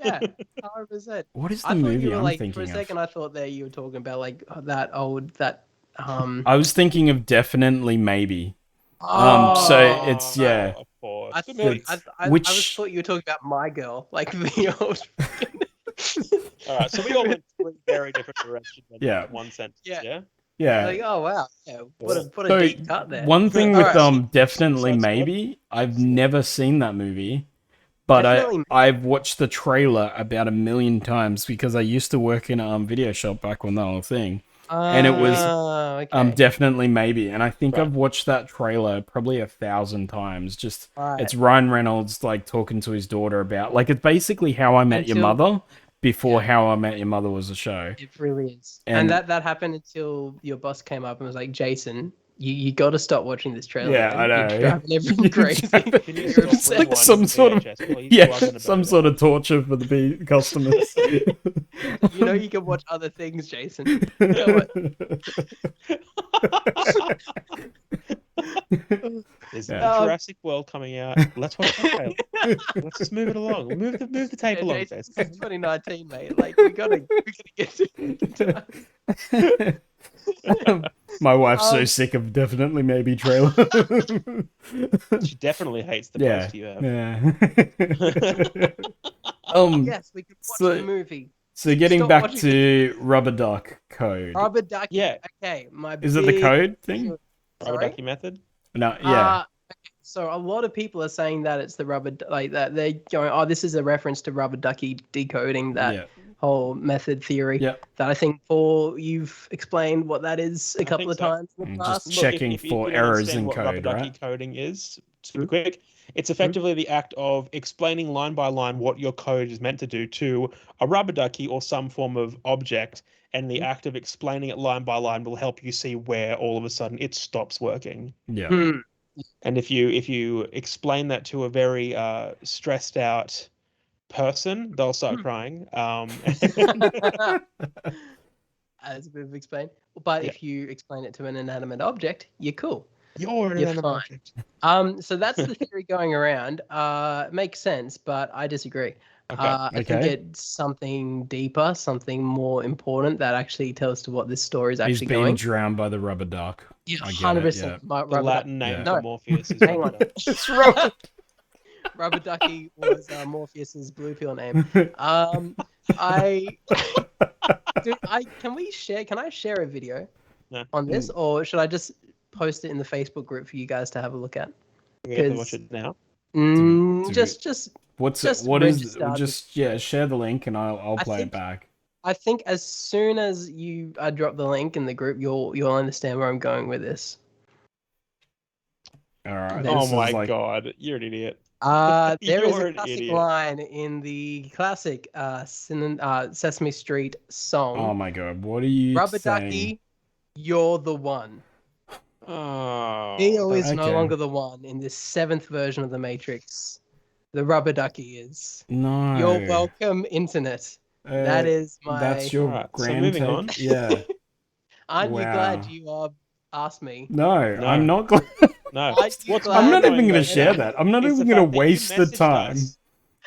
Yeah, 100%. What is the I thought movie you were I'm like thinking for a of? second. I thought that you were talking about like that old I was thinking of Definitely Maybe. So Oh, it's yeah. Of course. I Good thought movie. I Which- thought you were talking about My Girl, like the old. All right, so we all went three very different directions. In Yeah. that one sentence. Yeah. Yeah. Yeah. Like, oh wow, yeah, what a So, deep cut there. One thing All with right. Definitely Suicide Squad? Maybe, I've never seen that movie. But Definitely- I've watched the trailer about 1,000,000 times because I used to work in a video shop back when that whole thing. and it was, okay. Definitely Maybe. And I think Right. I've watched that trailer probably 1,000 times. Just Right. it's Ryan Reynolds like talking to his daughter about like it's basically How I Met Your Until- Mother before How I Met Your Mother was a show. It really is. And- And that happened until your boss came up and was like, Jason, you got to stop watching this trailer. Yeah, man. I know. You're driving everyone You're crazy. driving- Can you You're stop It's like rewinding some the sort of VHS, please? yeah, Wasn't about some it. sort of torture for the customers. You know you can watch other things, Jason. Go There's Yeah. Jurassic World coming out. Let's watch the trailer. Let's just move it along. Move the tape along, Jason, Jason. this is 2019, mate. Like we gotta get to it. My wife's so sick of definitely maybe trailer. She definitely hates the Yeah, post you have. yeah. Yes, we could watch so- the movie. So getting Stop back watching to Rubber Duck Code. Rubber Ducky. Yeah. Okay, my Is it the big- code thing? Rubber Sorry? ducky method. No, yeah. Okay, so a lot of people are saying that it's the like that. They're going, oh, this is a reference to Rubber Ducky decoding that Yeah. whole method theory. Yeah. That I think, Paul, you've explained what that is a couple think of so. times in the Mm, past. just checking for you don't errors understand in what rubber code, ducky right? coding is, super quick, it's effectively the act of explaining line by line what your code is meant to do to a rubber ducky or some form of object, and the act of explaining it line by line will help you see where all of a sudden it stops working. Yeah. Hmm. And if you explain that to a very stressed out person, they'll start crying. As we've explained. But Yeah. if you explain it to an inanimate object, you're cool. You're an You're inanimate fine. object. So that's the theory going around. Makes sense, but I disagree. Okay. I think Okay. it's something deeper, something more important that actually tells to what this story is He's actually being going. drowned by the rubber duck. Yeah, I get it, 100%. yeah. The Latin name Yeah. for No. Morpheus is Hang rubber on. duck. It's rubber. Rubber Ducky was Morpheus's blue pill name. I can I share a video No. on this, or should I just post it in the Facebook group for you guys to have a look at? We have to watch it now. do Just What's it? Just What is? register Just share the link and I'll I play think- it back. I think as soon as I drop the link in the group, you'll understand where I'm going with this. All right. Then- Oh this is my like, god, you're an idiot. There is You're a an classic idiot. line in the classic Sesame Street song. Oh my god, what are you Rubber saying? Ducky, you're the one. Oh, Neo is Okay. no longer the one in this 7th version of the Matrix. The Rubber Ducky is. No. You're welcome, Internet. That is my. That's your Alright, so grand moving take? on. Yeah. Aren't you glad Wow. you asked me? No, No. I'm not glad. No. Aren't you What's glad I'm not that even going I to share know? that. I'm not is even the going to fact that you waste the messaged time. us-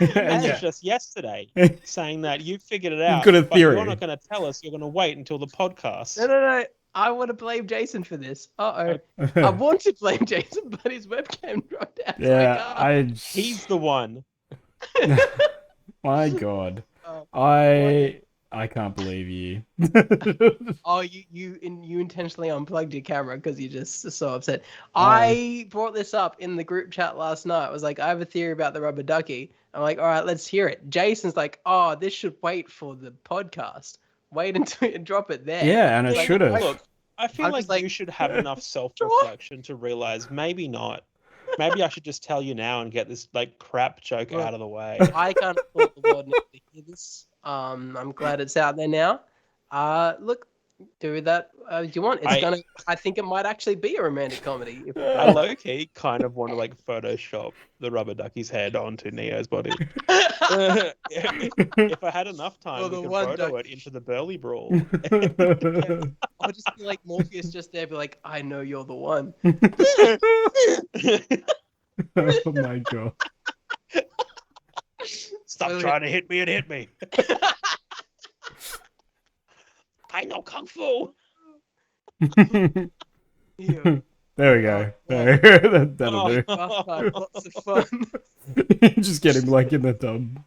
You messaged Yeah. us yesterday saying that you figured it You've out. got a But theory. you're not going to tell us. You're going to wait until the podcast. No. I want to blame Jason for this. I want to blame Jason, but his webcam dropped out. Yeah, He's the one. My God, Oh, I can't believe you. Oh, you intentionally unplugged your camera because you're just so upset. I brought this up in the group chat last night. I was like, I have a theory about the rubber ducky. I'm like, all right, let's hear it. Jason's like, oh, this should wait for the podcast. Wait until you drop it there. Yeah, and it Like, should have. Look, I feel I'm like, just like, you should have enough self-reflection to realize maybe not. Maybe I should just tell you now and get this like crap joke Look, out of the way. I can't afford the world needs to hear this. I'm glad it's out there now. Look, do that. Do you want? I think it might actually be a romantic comedy. I low key kind of want to like Photoshop the rubber ducky's head onto Neo's body. If I had enough time, Or we the could one photo ducky. it into the Burly Brawl. I'll just be like Morpheus just there, be like, I know you're the one. Oh my God. Stop trying to hit me and hit me. I know Kung Fu. Ew. There we go. Oh, That'll do. Last time, lots of fun. Just get him like in the tub.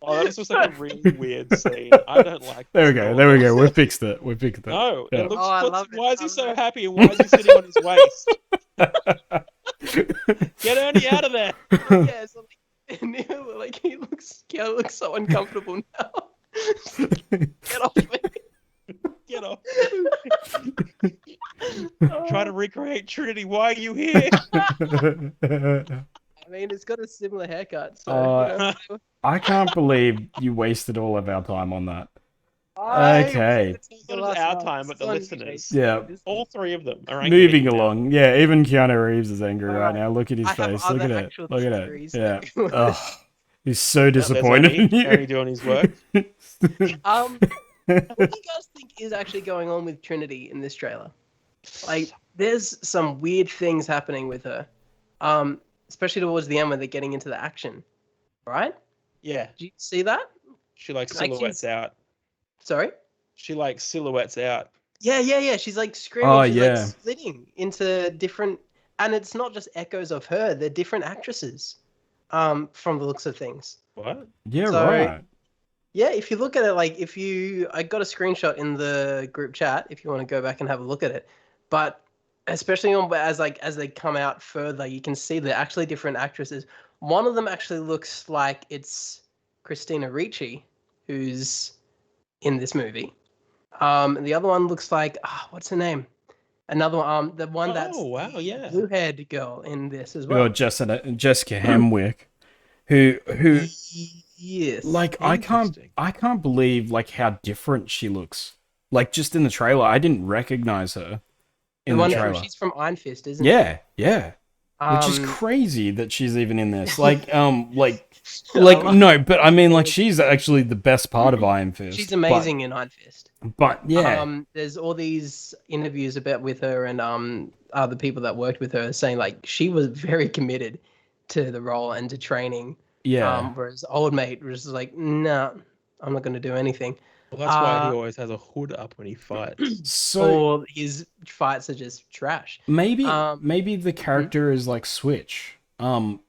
Oh, that was just like a really weird scene. I don't like There we this at go. all. There we go. We fixed it. We fixed it. No, Yeah. it looks. Oh, I love it. Why is I he so love it. happy and why is he sitting on his waist? Get Ernie out of there. Yeah, so like, Neil, like he looks so uncomfortable now. Get off me. Get off. Try to recreate Trinity. Why are you here? I mean, it's got a similar haircut, so you know, I can't believe you wasted all of our time on that. I Okay. was gonna take Not the just last our one. time, but the Son, listeners. Yeah. All three of them are angry Moving now. along. Yeah, even Keanu Reeves is angry right Alright. now. Look at his I have face. Look at other it. actual Look at it. theories. Yeah. Oh, he's so Well, there's disappointed in Ernie. you. Ernie doing his work. What do you guys think is actually going on with Trinity in this trailer? Like, there's some weird things happening with her, especially towards the end when they're getting into the action. Right? Yeah, Did you see that? she like Like silhouettes she's- out. Sorry. She like silhouettes out. Yeah. She's like screaming. Oh, She's yeah. like splitting into different, and it's not just echoes of her. They're different actresses, from the looks of things. What? Yeah, So right. yeah, if you look at it, like I got a screenshot in the group chat if you want to go back and have a look at it. But especially as they come out further, you can see they're actually different actresses. One of them actually looks like it's Christina Ricci, who's in this movie. And the other one looks like what's her name? Another one, the one that's Oh, wow, the yeah. blue-haired girl in this as We got well. Jessica Hemwick, who Yes. like Interesting. I can't believe like how different she looks. Like just in the trailer, I didn't recognize her in The the one trailer. she's from Iron Fist, isn't she? Yeah. Which is Um, crazy that she's even in this. Like I no, but I mean like she's actually the best part of Iron Fist. she's amazing in Iron Fist. But yeah. There's all these interviews about with her and other people that worked with her saying like she was very committed to the role and to training. Yeah. Whereas old mate was like, nah, I'm not going to do anything. Well, that's why he always has a hood up when he fights. So Or his fights are just trash. maybe the character is like Switch.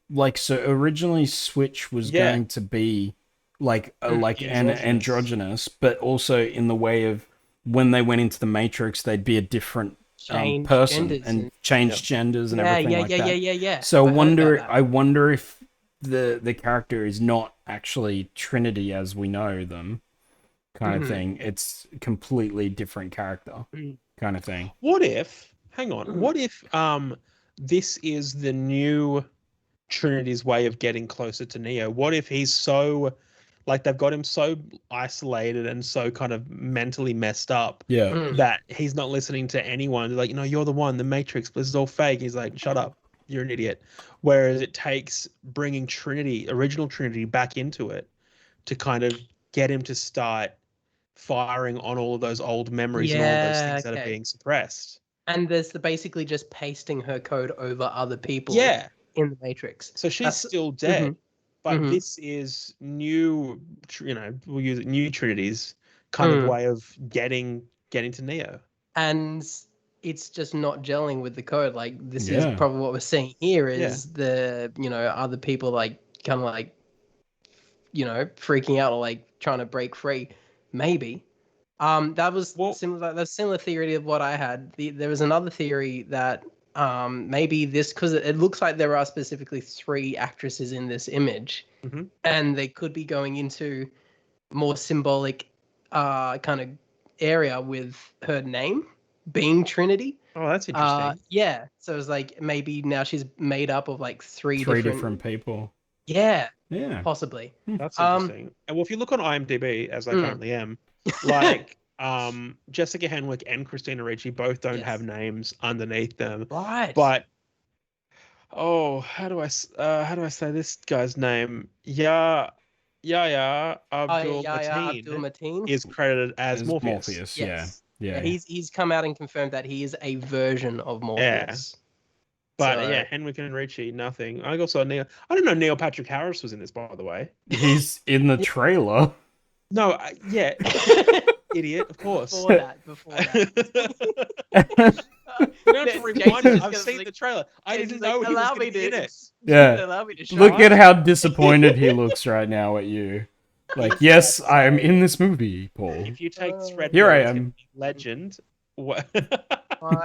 Like so originally Switch was Yeah. going to be like an Androgynous. androgynous, but also in the way of when they went into the Matrix, they'd be a different Change person genders and change genders and everything like that. Yeah. So I heard about that. I wonder if the character is not actually Trinity as we know them, kind of thing. It's completely different character, kind of thing. What if? Hang on. What if this is the new Trinity's way of getting closer to Neo? What if he's so like they've got him so isolated and so kind of mentally messed up Yeah. that he's not listening to anyone? They're like, you're the one, the Matrix, this is all fake. He's like, shut up, you're an idiot. Whereas it takes bringing Trinity, original Trinity, back into it to kind of get him to start firing on all of those old memories and all of those things that are being suppressed. And there's basically just pasting her code over other people Yeah. in the Matrix. So she's still dead, but this is new, we'll use it, new Trinity's kind of way of getting to Neo. And it's just not gelling with the code. Like this is probably what we're seeing here is the, other people like kind of like, freaking out or like trying to break free. Maybe. That was similar. That's similar theory of what I had. There was another theory that maybe this, because it looks like there are specifically 3 actresses in this image, and they could be going into more symbolic kind of area with her name being Trinity. Oh, that's interesting. Yeah. So it's like maybe now she's made up of like three different people. Yeah. Yeah. Possibly. That's interesting. And well, if you look on IMDb, as I currently am, like Jessica Henwick and Christina Ricci both don't have names underneath them. Right. But how do I say this guy's name? Yahya Abdul Mateen is credited as Morpheus. Yes. Yeah. He's come out and confirmed that he is a version of Morpheus. But Henwick and Ricci, nothing. I also Neil. I don't know Neil Patrick Harris was in this, by the way. He's in the trailer. No, idiot, of course. Before that. You don't have to remind me. I've seen the trailer. I didn't know he was going to be in it. Yeah. Look at how disappointed he looks right now at you. Like, yes, I am in this movie, Paul. If you take Thread, here I am, legend. My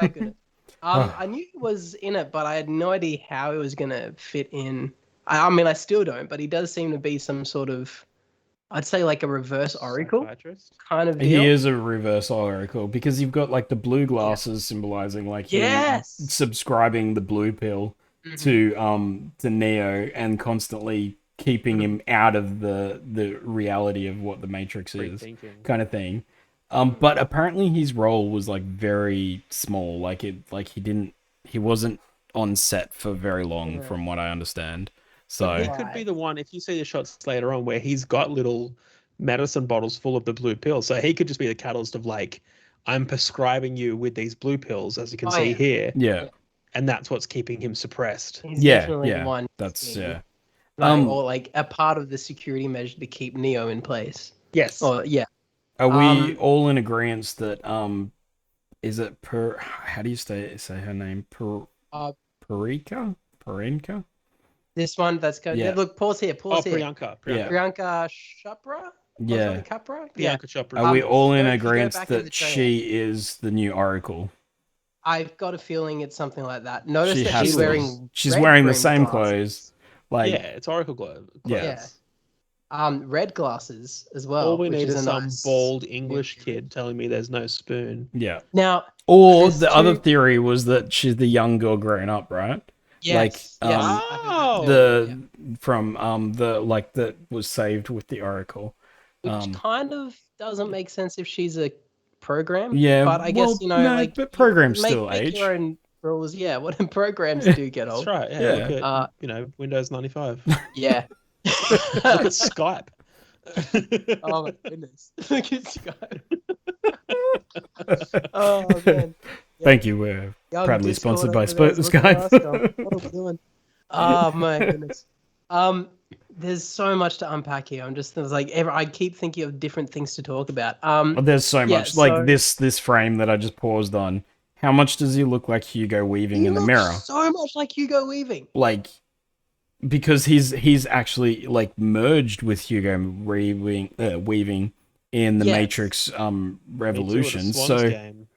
goodness. I knew he was in it, but I had no idea how he was going to fit in. I mean, I still don't, but he does seem to be some sort of, I'd say like a reverse Oracle kind of deal. He is a reverse Oracle because you've got like the blue glasses symbolizing like him subscribing the blue pill to Neo and constantly keeping him out of the reality of what the Matrix is, kind of thing. But apparently his role was like very small. Like he wasn't on set for very long, from what I understand. So he could be the one, if you see the shots later on where he's got little medicine bottles full of the blue pills. So he could just be the catalyst of like, I'm prescribing you with these blue pills, as you can see here. Yeah. And that's what's keeping him suppressed. He's definitely the one. That's or like a part of the security measure to keep Neo in place. Yes. Oh yeah. Are we all in agreement that is it how do you say her name? Uh, Parika? Parenka? this one that's good. Yeah. Look, pause here. Oh, Pause here. Priyanka. Yeah. Priyanka Chopra? Yeah. Capra? Yeah. Priyanka Chopra. Are we all in if you go agreement back into the that trailer, she is the new Oracle? I've got a feeling it's something like that. Notice She that has she's to. wearing She's red wearing the rimmed same glasses. clothes. Like, yeah, it's Oracle clothes. Yeah. Red glasses as well. All we which need is is a some nice bald English new kid telling me there's no spoon. yeah. Now, Or there's the other two- theory was that she's the young girl growing up, right? yes, like, yes, um, I think that's Oh, The from the like that was saved with the Oracle. which kind of doesn't make sense if she's a program. Yeah, but I guess well, no, like but programs still make age. your own rules. Yeah, what programs do get that's old. right. Yeah, Yeah. look at Windows 95. Yeah. Look at Skype. Oh my goodness! Look at Skype. Oh man. Thank you. We're Young proudly Discord sponsored by over there's looking at us going, Skype. what are we doing? Oh my goodness. There's so much to unpack here. I'm just like I keep thinking of different things to talk about. There's so yeah, much. Like so- this frame that I just paused on. How much does he look like Hugo Weaving He in the looks mirror? so much like Hugo Weaving. Like, because he's actually like merged with Hugo Weaving in the Yes. Matrix Revolution. Me too, at a Swans So game.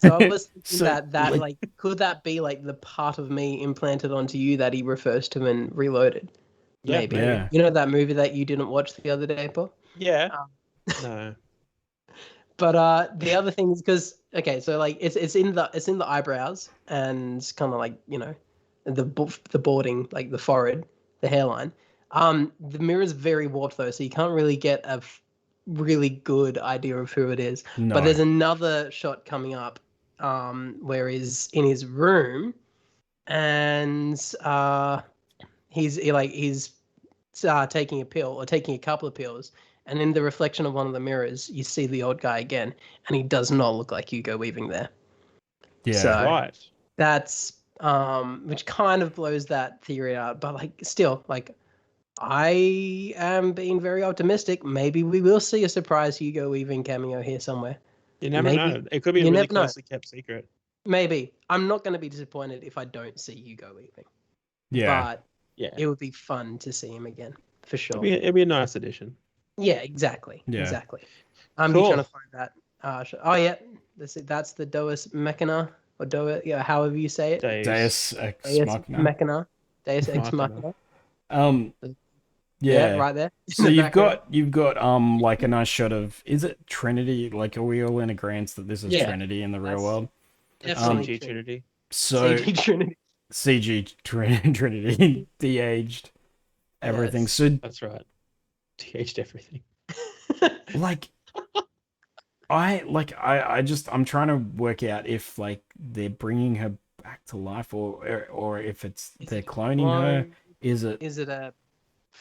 So I was thinking So, that like- like could that be like the part of me implanted onto you that he refers to in Reloaded? Yeah, Maybe. Yeah. You know that movie that you didn't watch the other day, Paul? Yeah. Um, No. But the other thing is because so like it's in the eyebrows and kind of like the boarding, like the forehead, the hairline. The mirror's very warped though, so you can't really get a really good idea of who it is. no. But there's another shot coming up, where he's in his room, and he's taking a pill or taking a couple of pills. And in the reflection of one of the mirrors, you see the old guy again, and he does not look like Hugo Weaving there. yeah. So Right. that's which kind of blows that theory out. But like, still, like, I am being very optimistic. Maybe we will see a surprise Hugo Weaving cameo here somewhere. You never Maybe. know. It could be a You really never know. closely kept secret. Maybe. I'm not going to be disappointed if I don't see Hugo Weaving. Yeah. But Yeah. it would be fun to see him again for sure. It'd be a nice addition. Yeah, exactly. Yeah. Exactly. I'm Cool. trying to find that. Oh yeah, that's the Deus Machina or however you say it. Deus Ex Deus Machina. Machina. Deus Ex Machina. Machina. Yeah. Right there. So In the you've background. got like a nice shot of, is it Trinity? Like, are we all in agreement that this is Yeah. Trinity in the real That's- world? Definitely CG true. Trinity. So CG Trinity. CG Trinity de-aged everything. Yes. So That's right. TH'd everything. like I'm trying to work out if like they're bringing her back to life or if they're cloning her. Clone? Is it? Is it a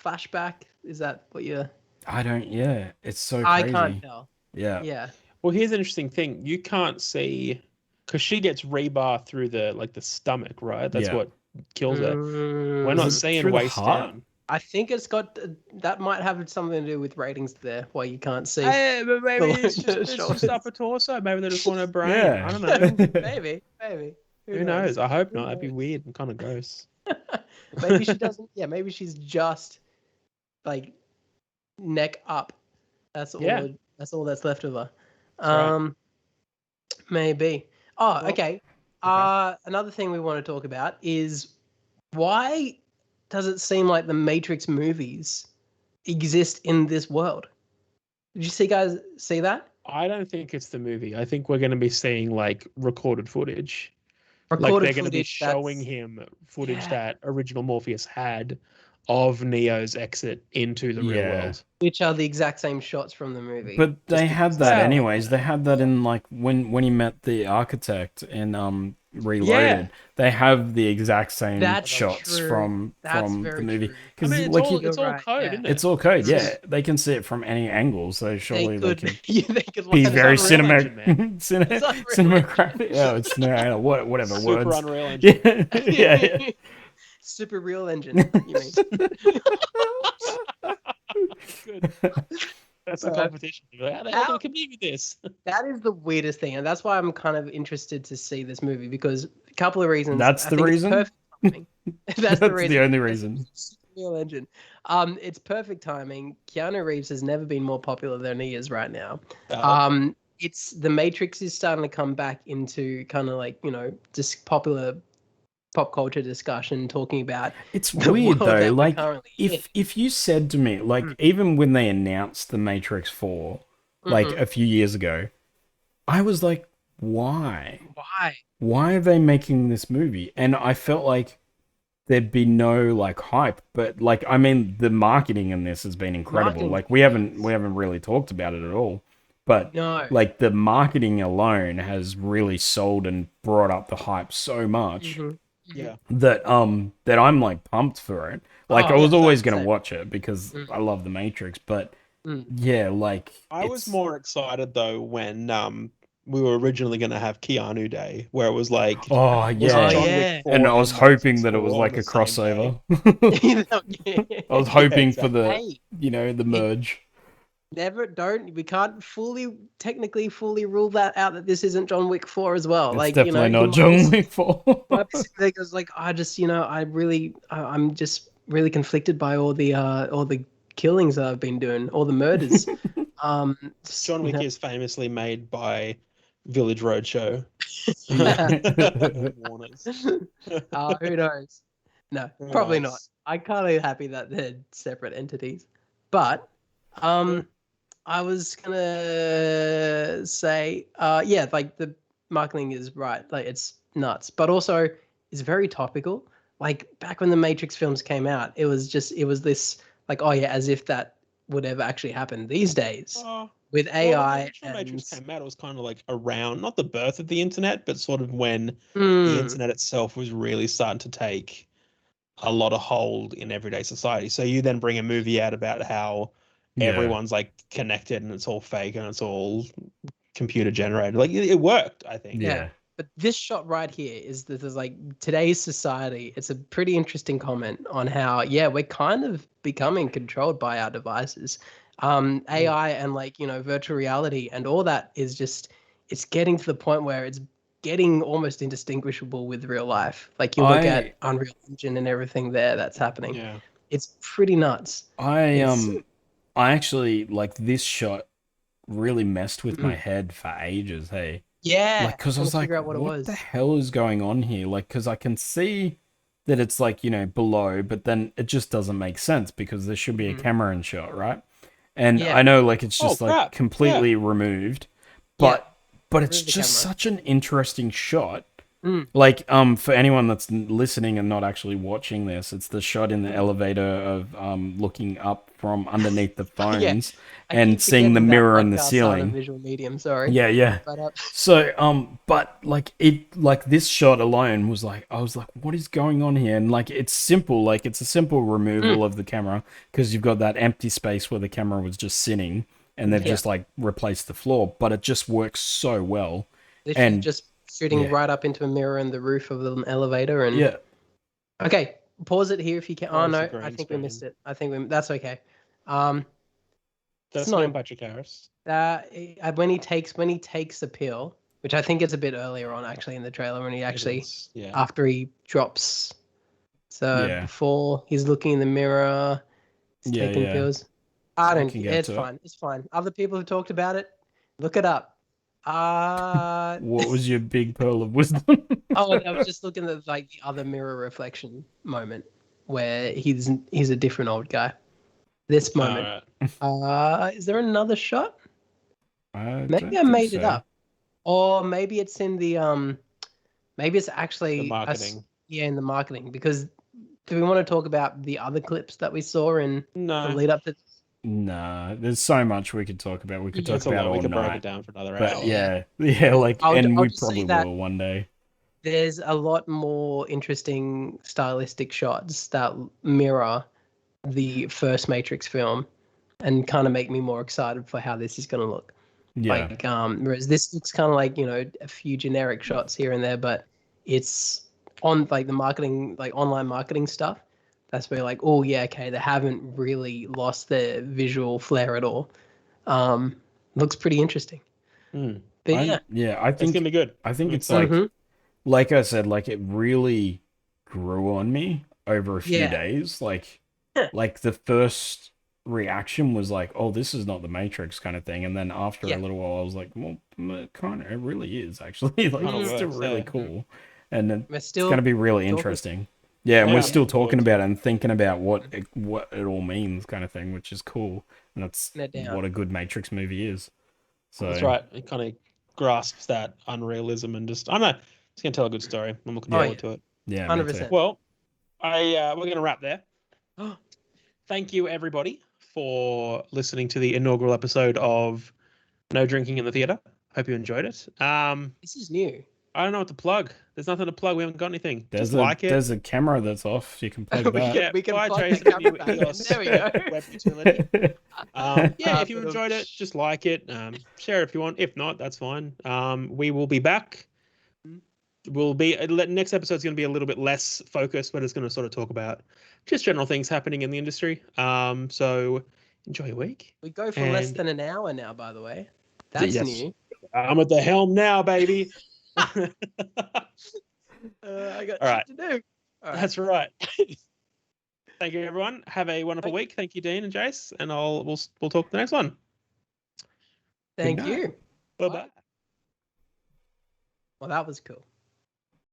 flashback? Is that what you're? I don't. Yeah, it's so I crazy. can't tell. Yeah. Yeah. Well, here's an interesting thing. You can't see because she gets rebar through the stomach, right? That's Yeah. what kills her. We're Mm, not Is it seeing through the waist heart? down. I think it's got that might have something to do with ratings there, why you can't see. But maybe the- it's the just shoulders. upper torso. Maybe they just want her brain. Yeah. I don't know. Maybe. Who knows? I hope Who not. That'd be knows? weird and kind of gross. Maybe she doesn't. Yeah, maybe she's just like neck up. That's all. Yeah. That's all that's left of her. right. Maybe. Oh, Well, okay. Another thing we want to talk about is why does it seem like the Matrix movies exist in this world? Did you guys see that? I don't think it's the movie. I think we're going to be seeing like recorded footage. Like Recorded they're going to be footage showing that's- him footage Yeah. that original Morpheus had of Neo's exit into the real Yeah. world. which are the exact same shots from the movie. But they Just had because- that Yeah. anyways. They had that in like when he met the architect in Reloaded. Yeah. They have the exact same That's shots true. from That's the very movie. true. I Because mean, like it's all You're right, code, yeah. isn't it? it's all code. Yeah, they can see it from any angle. So surely they, They can could, yeah, they could be line very it up. Unreal cinema, Engine, man. It's Unreal cinematographic. Yeah, it's no, whatever Super words. Unreal Engine. Yeah. Super real engine. You mean? Good. That's the competition. You're like, how the hell do we compete with this? That is the weirdest thing, and that's why I'm kind of interested to see this movie because a couple of reasons. That's I the think reason? It's perfect timing. That's the reason. the only reason. Real engine. It's perfect timing. Keanu Reeves has never been more popular than he is right now. It's The Matrix is starting to come back into kind of like, just popular pop culture discussion, talking about It's the weird world though. that we're Like currently in. if you said to me, like even when they announced the Matrix 4, like a few years ago, I was like, why? Why are they making this movie? And I felt like there'd be no like hype, but like I mean the marketing in this has been incredible. Marketing's Like we haven't really talked about it at all. But No. like the marketing alone has really sold and brought up the hype so much Yeah. that I'm like pumped for it. Like I was yeah, always gonna same. watch it because I love the Matrix, but yeah, like I was more excited though when we were originally going to have Keanu Day, where it was like, oh was it yeah, John yeah. Wick 4 and I was Matrix hoping that it 4 was on like the a same day? crossover. I was hoping for the Hey, the merge. we can't technically fully rule that out that this isn't John Wick 4 as well. It's Like, definitely he not might John be- Wick 4. might be sitting there goes like, I'm just really conflicted by all the killings that I've been doing, all the murders. John Wick is famously made by Village Roadshow. Warners. Who knows? No, Who probably knows? not. I'm kind of happy that they're separate entities. But I was gonna say, yeah, like the marketing is right, like it's nuts, but also it's very topical. Like back when the Matrix films came out, it was this like, oh yeah, as if that would ever actually happen these days with Well, when AI the original Matrix and came out, it was kind of like around, not the birth of the internet, but sort of when the Mm, internet itself was really starting to take a lot of hold in everyday society. So you then bring a movie out about how Yeah. everyone's like connected and it's all fake and it's all computer generated. Like it worked, I think. Yeah. But this shot right here is that there's like today's society. It's a pretty interesting comment on how, yeah, we're kind of becoming controlled by our devices. AI and like, virtual reality and all that is just, it's getting to the point where it's getting almost indistinguishable with real life. Like you look at Unreal Engine and everything there that's happening. Yeah. It's pretty nuts. I actually like this shot really messed with my head for ages, hey. Yeah. Like, because I was like, figure out what it what was. the hell is going on here? Like, because I can see that it's like, below, but then it just doesn't make sense because there should be a camera in shot, right? And Yeah. I know, like, it's just like crap. completely removed, Yeah. but it's Remove the just camera. such an interesting shot. Like, for anyone that's listening and not actually watching this, it's the shot in the elevator of looking up from underneath the phones I and keep seeing the forgetting that mirror in the podcasts aren't a ceiling. visual medium, sorry. Yeah. But So, but like this shot alone was like, I was like, what is going on here? And like, it's simple, like it's a simple removal of the camera because you've got that empty space where the camera was just sitting, and they've just like replaced the floor, but it just works so well. literally And just shooting yeah. right up into a mirror in the roof of the elevator. And yeah, okay, pause it here if you can. Oh Pause the no, I green think we screen. missed it. That's okay. That's not not Patrick Harris. When he takes the pill, which I think it's a bit earlier on actually in the trailer when he actually Yeah. after he drops. So Yeah. before he's looking in the mirror, he's taking yeah. pills. can get It's to it. fine. It's fine. Other people who talked about it, look it up. What was your big pearl of wisdom? Oh, I was just looking at like the other mirror reflection moment where he's a different old guy. This moment. Is there another shot? Maybe I made it up. Or maybe it's in the maybe it's actually The marketing. in the marketing, because do we want to talk about the other clips that we saw in the lead up to Nah, there's so much we could talk about. We could talk about all we could break night. it down for another But hour. yeah, like, I'll we just say probably that will one day. there's a lot more interesting stylistic shots that mirror the first Matrix film and kind of make me more excited for how this is going to look. Yeah. Like, whereas this looks kind of like, a few generic shots here and there, but it's on like the marketing, like online marketing stuff. That's where like, oh yeah, okay, they haven't really lost their visual flair at all. Looks pretty interesting. Hmm. But yeah, I It's gonna think be good. I think I'm it's excited. like I said, like it really grew on me over a few Yeah. days. Like the first reaction was like, "Oh, this is not the Matrix" kind of thing, and then after a Yeah. little while, I was like, "Well, kind of, it really is actually like Kinda it's still works, really yeah. cool, and We're it's still going to be really talking. interesting." Yeah, and we're Yeah. still Looking forward talking to about it and thinking about what it all means, kind of thing, which is cool, and that's No doubt. what a good Matrix movie is. So That's right. It kind of grasps that unrealism and just I don't know. It's gonna tell a good story. I'm looking Yeah. forward to it. yeah, me too. 100%. Well, we're gonna wrap there. Thank you everybody for listening to the inaugural episode of No Drinking in the Theater. Hope you enjoyed it. This is new. I don't know what to plug. There's nothing to plug. We haven't got anything. There's Just a like it. there's a camera that's off. You can plug we, that. can, Yeah, we can bye, plug Jason, the and you camera back in. EOS There we go. web utility. Yeah, if you But, enjoyed it, just like it. Share it if you want. If not, that's fine. We will be back. We'll be next episode's going to be a little bit less focused, but it's going to sort of talk about just general things happening in the industry. So enjoy your week. we go for less And- than an hour now, by the way. That's Yes. new. I'm at the helm now, baby. I got All right. shit to do. All right. That's right. Thank you, everyone. Have a wonderful week. Thank you, Dean and Jace, and we'll talk the next one. Thank night. you. Bye bye. Well, that was cool.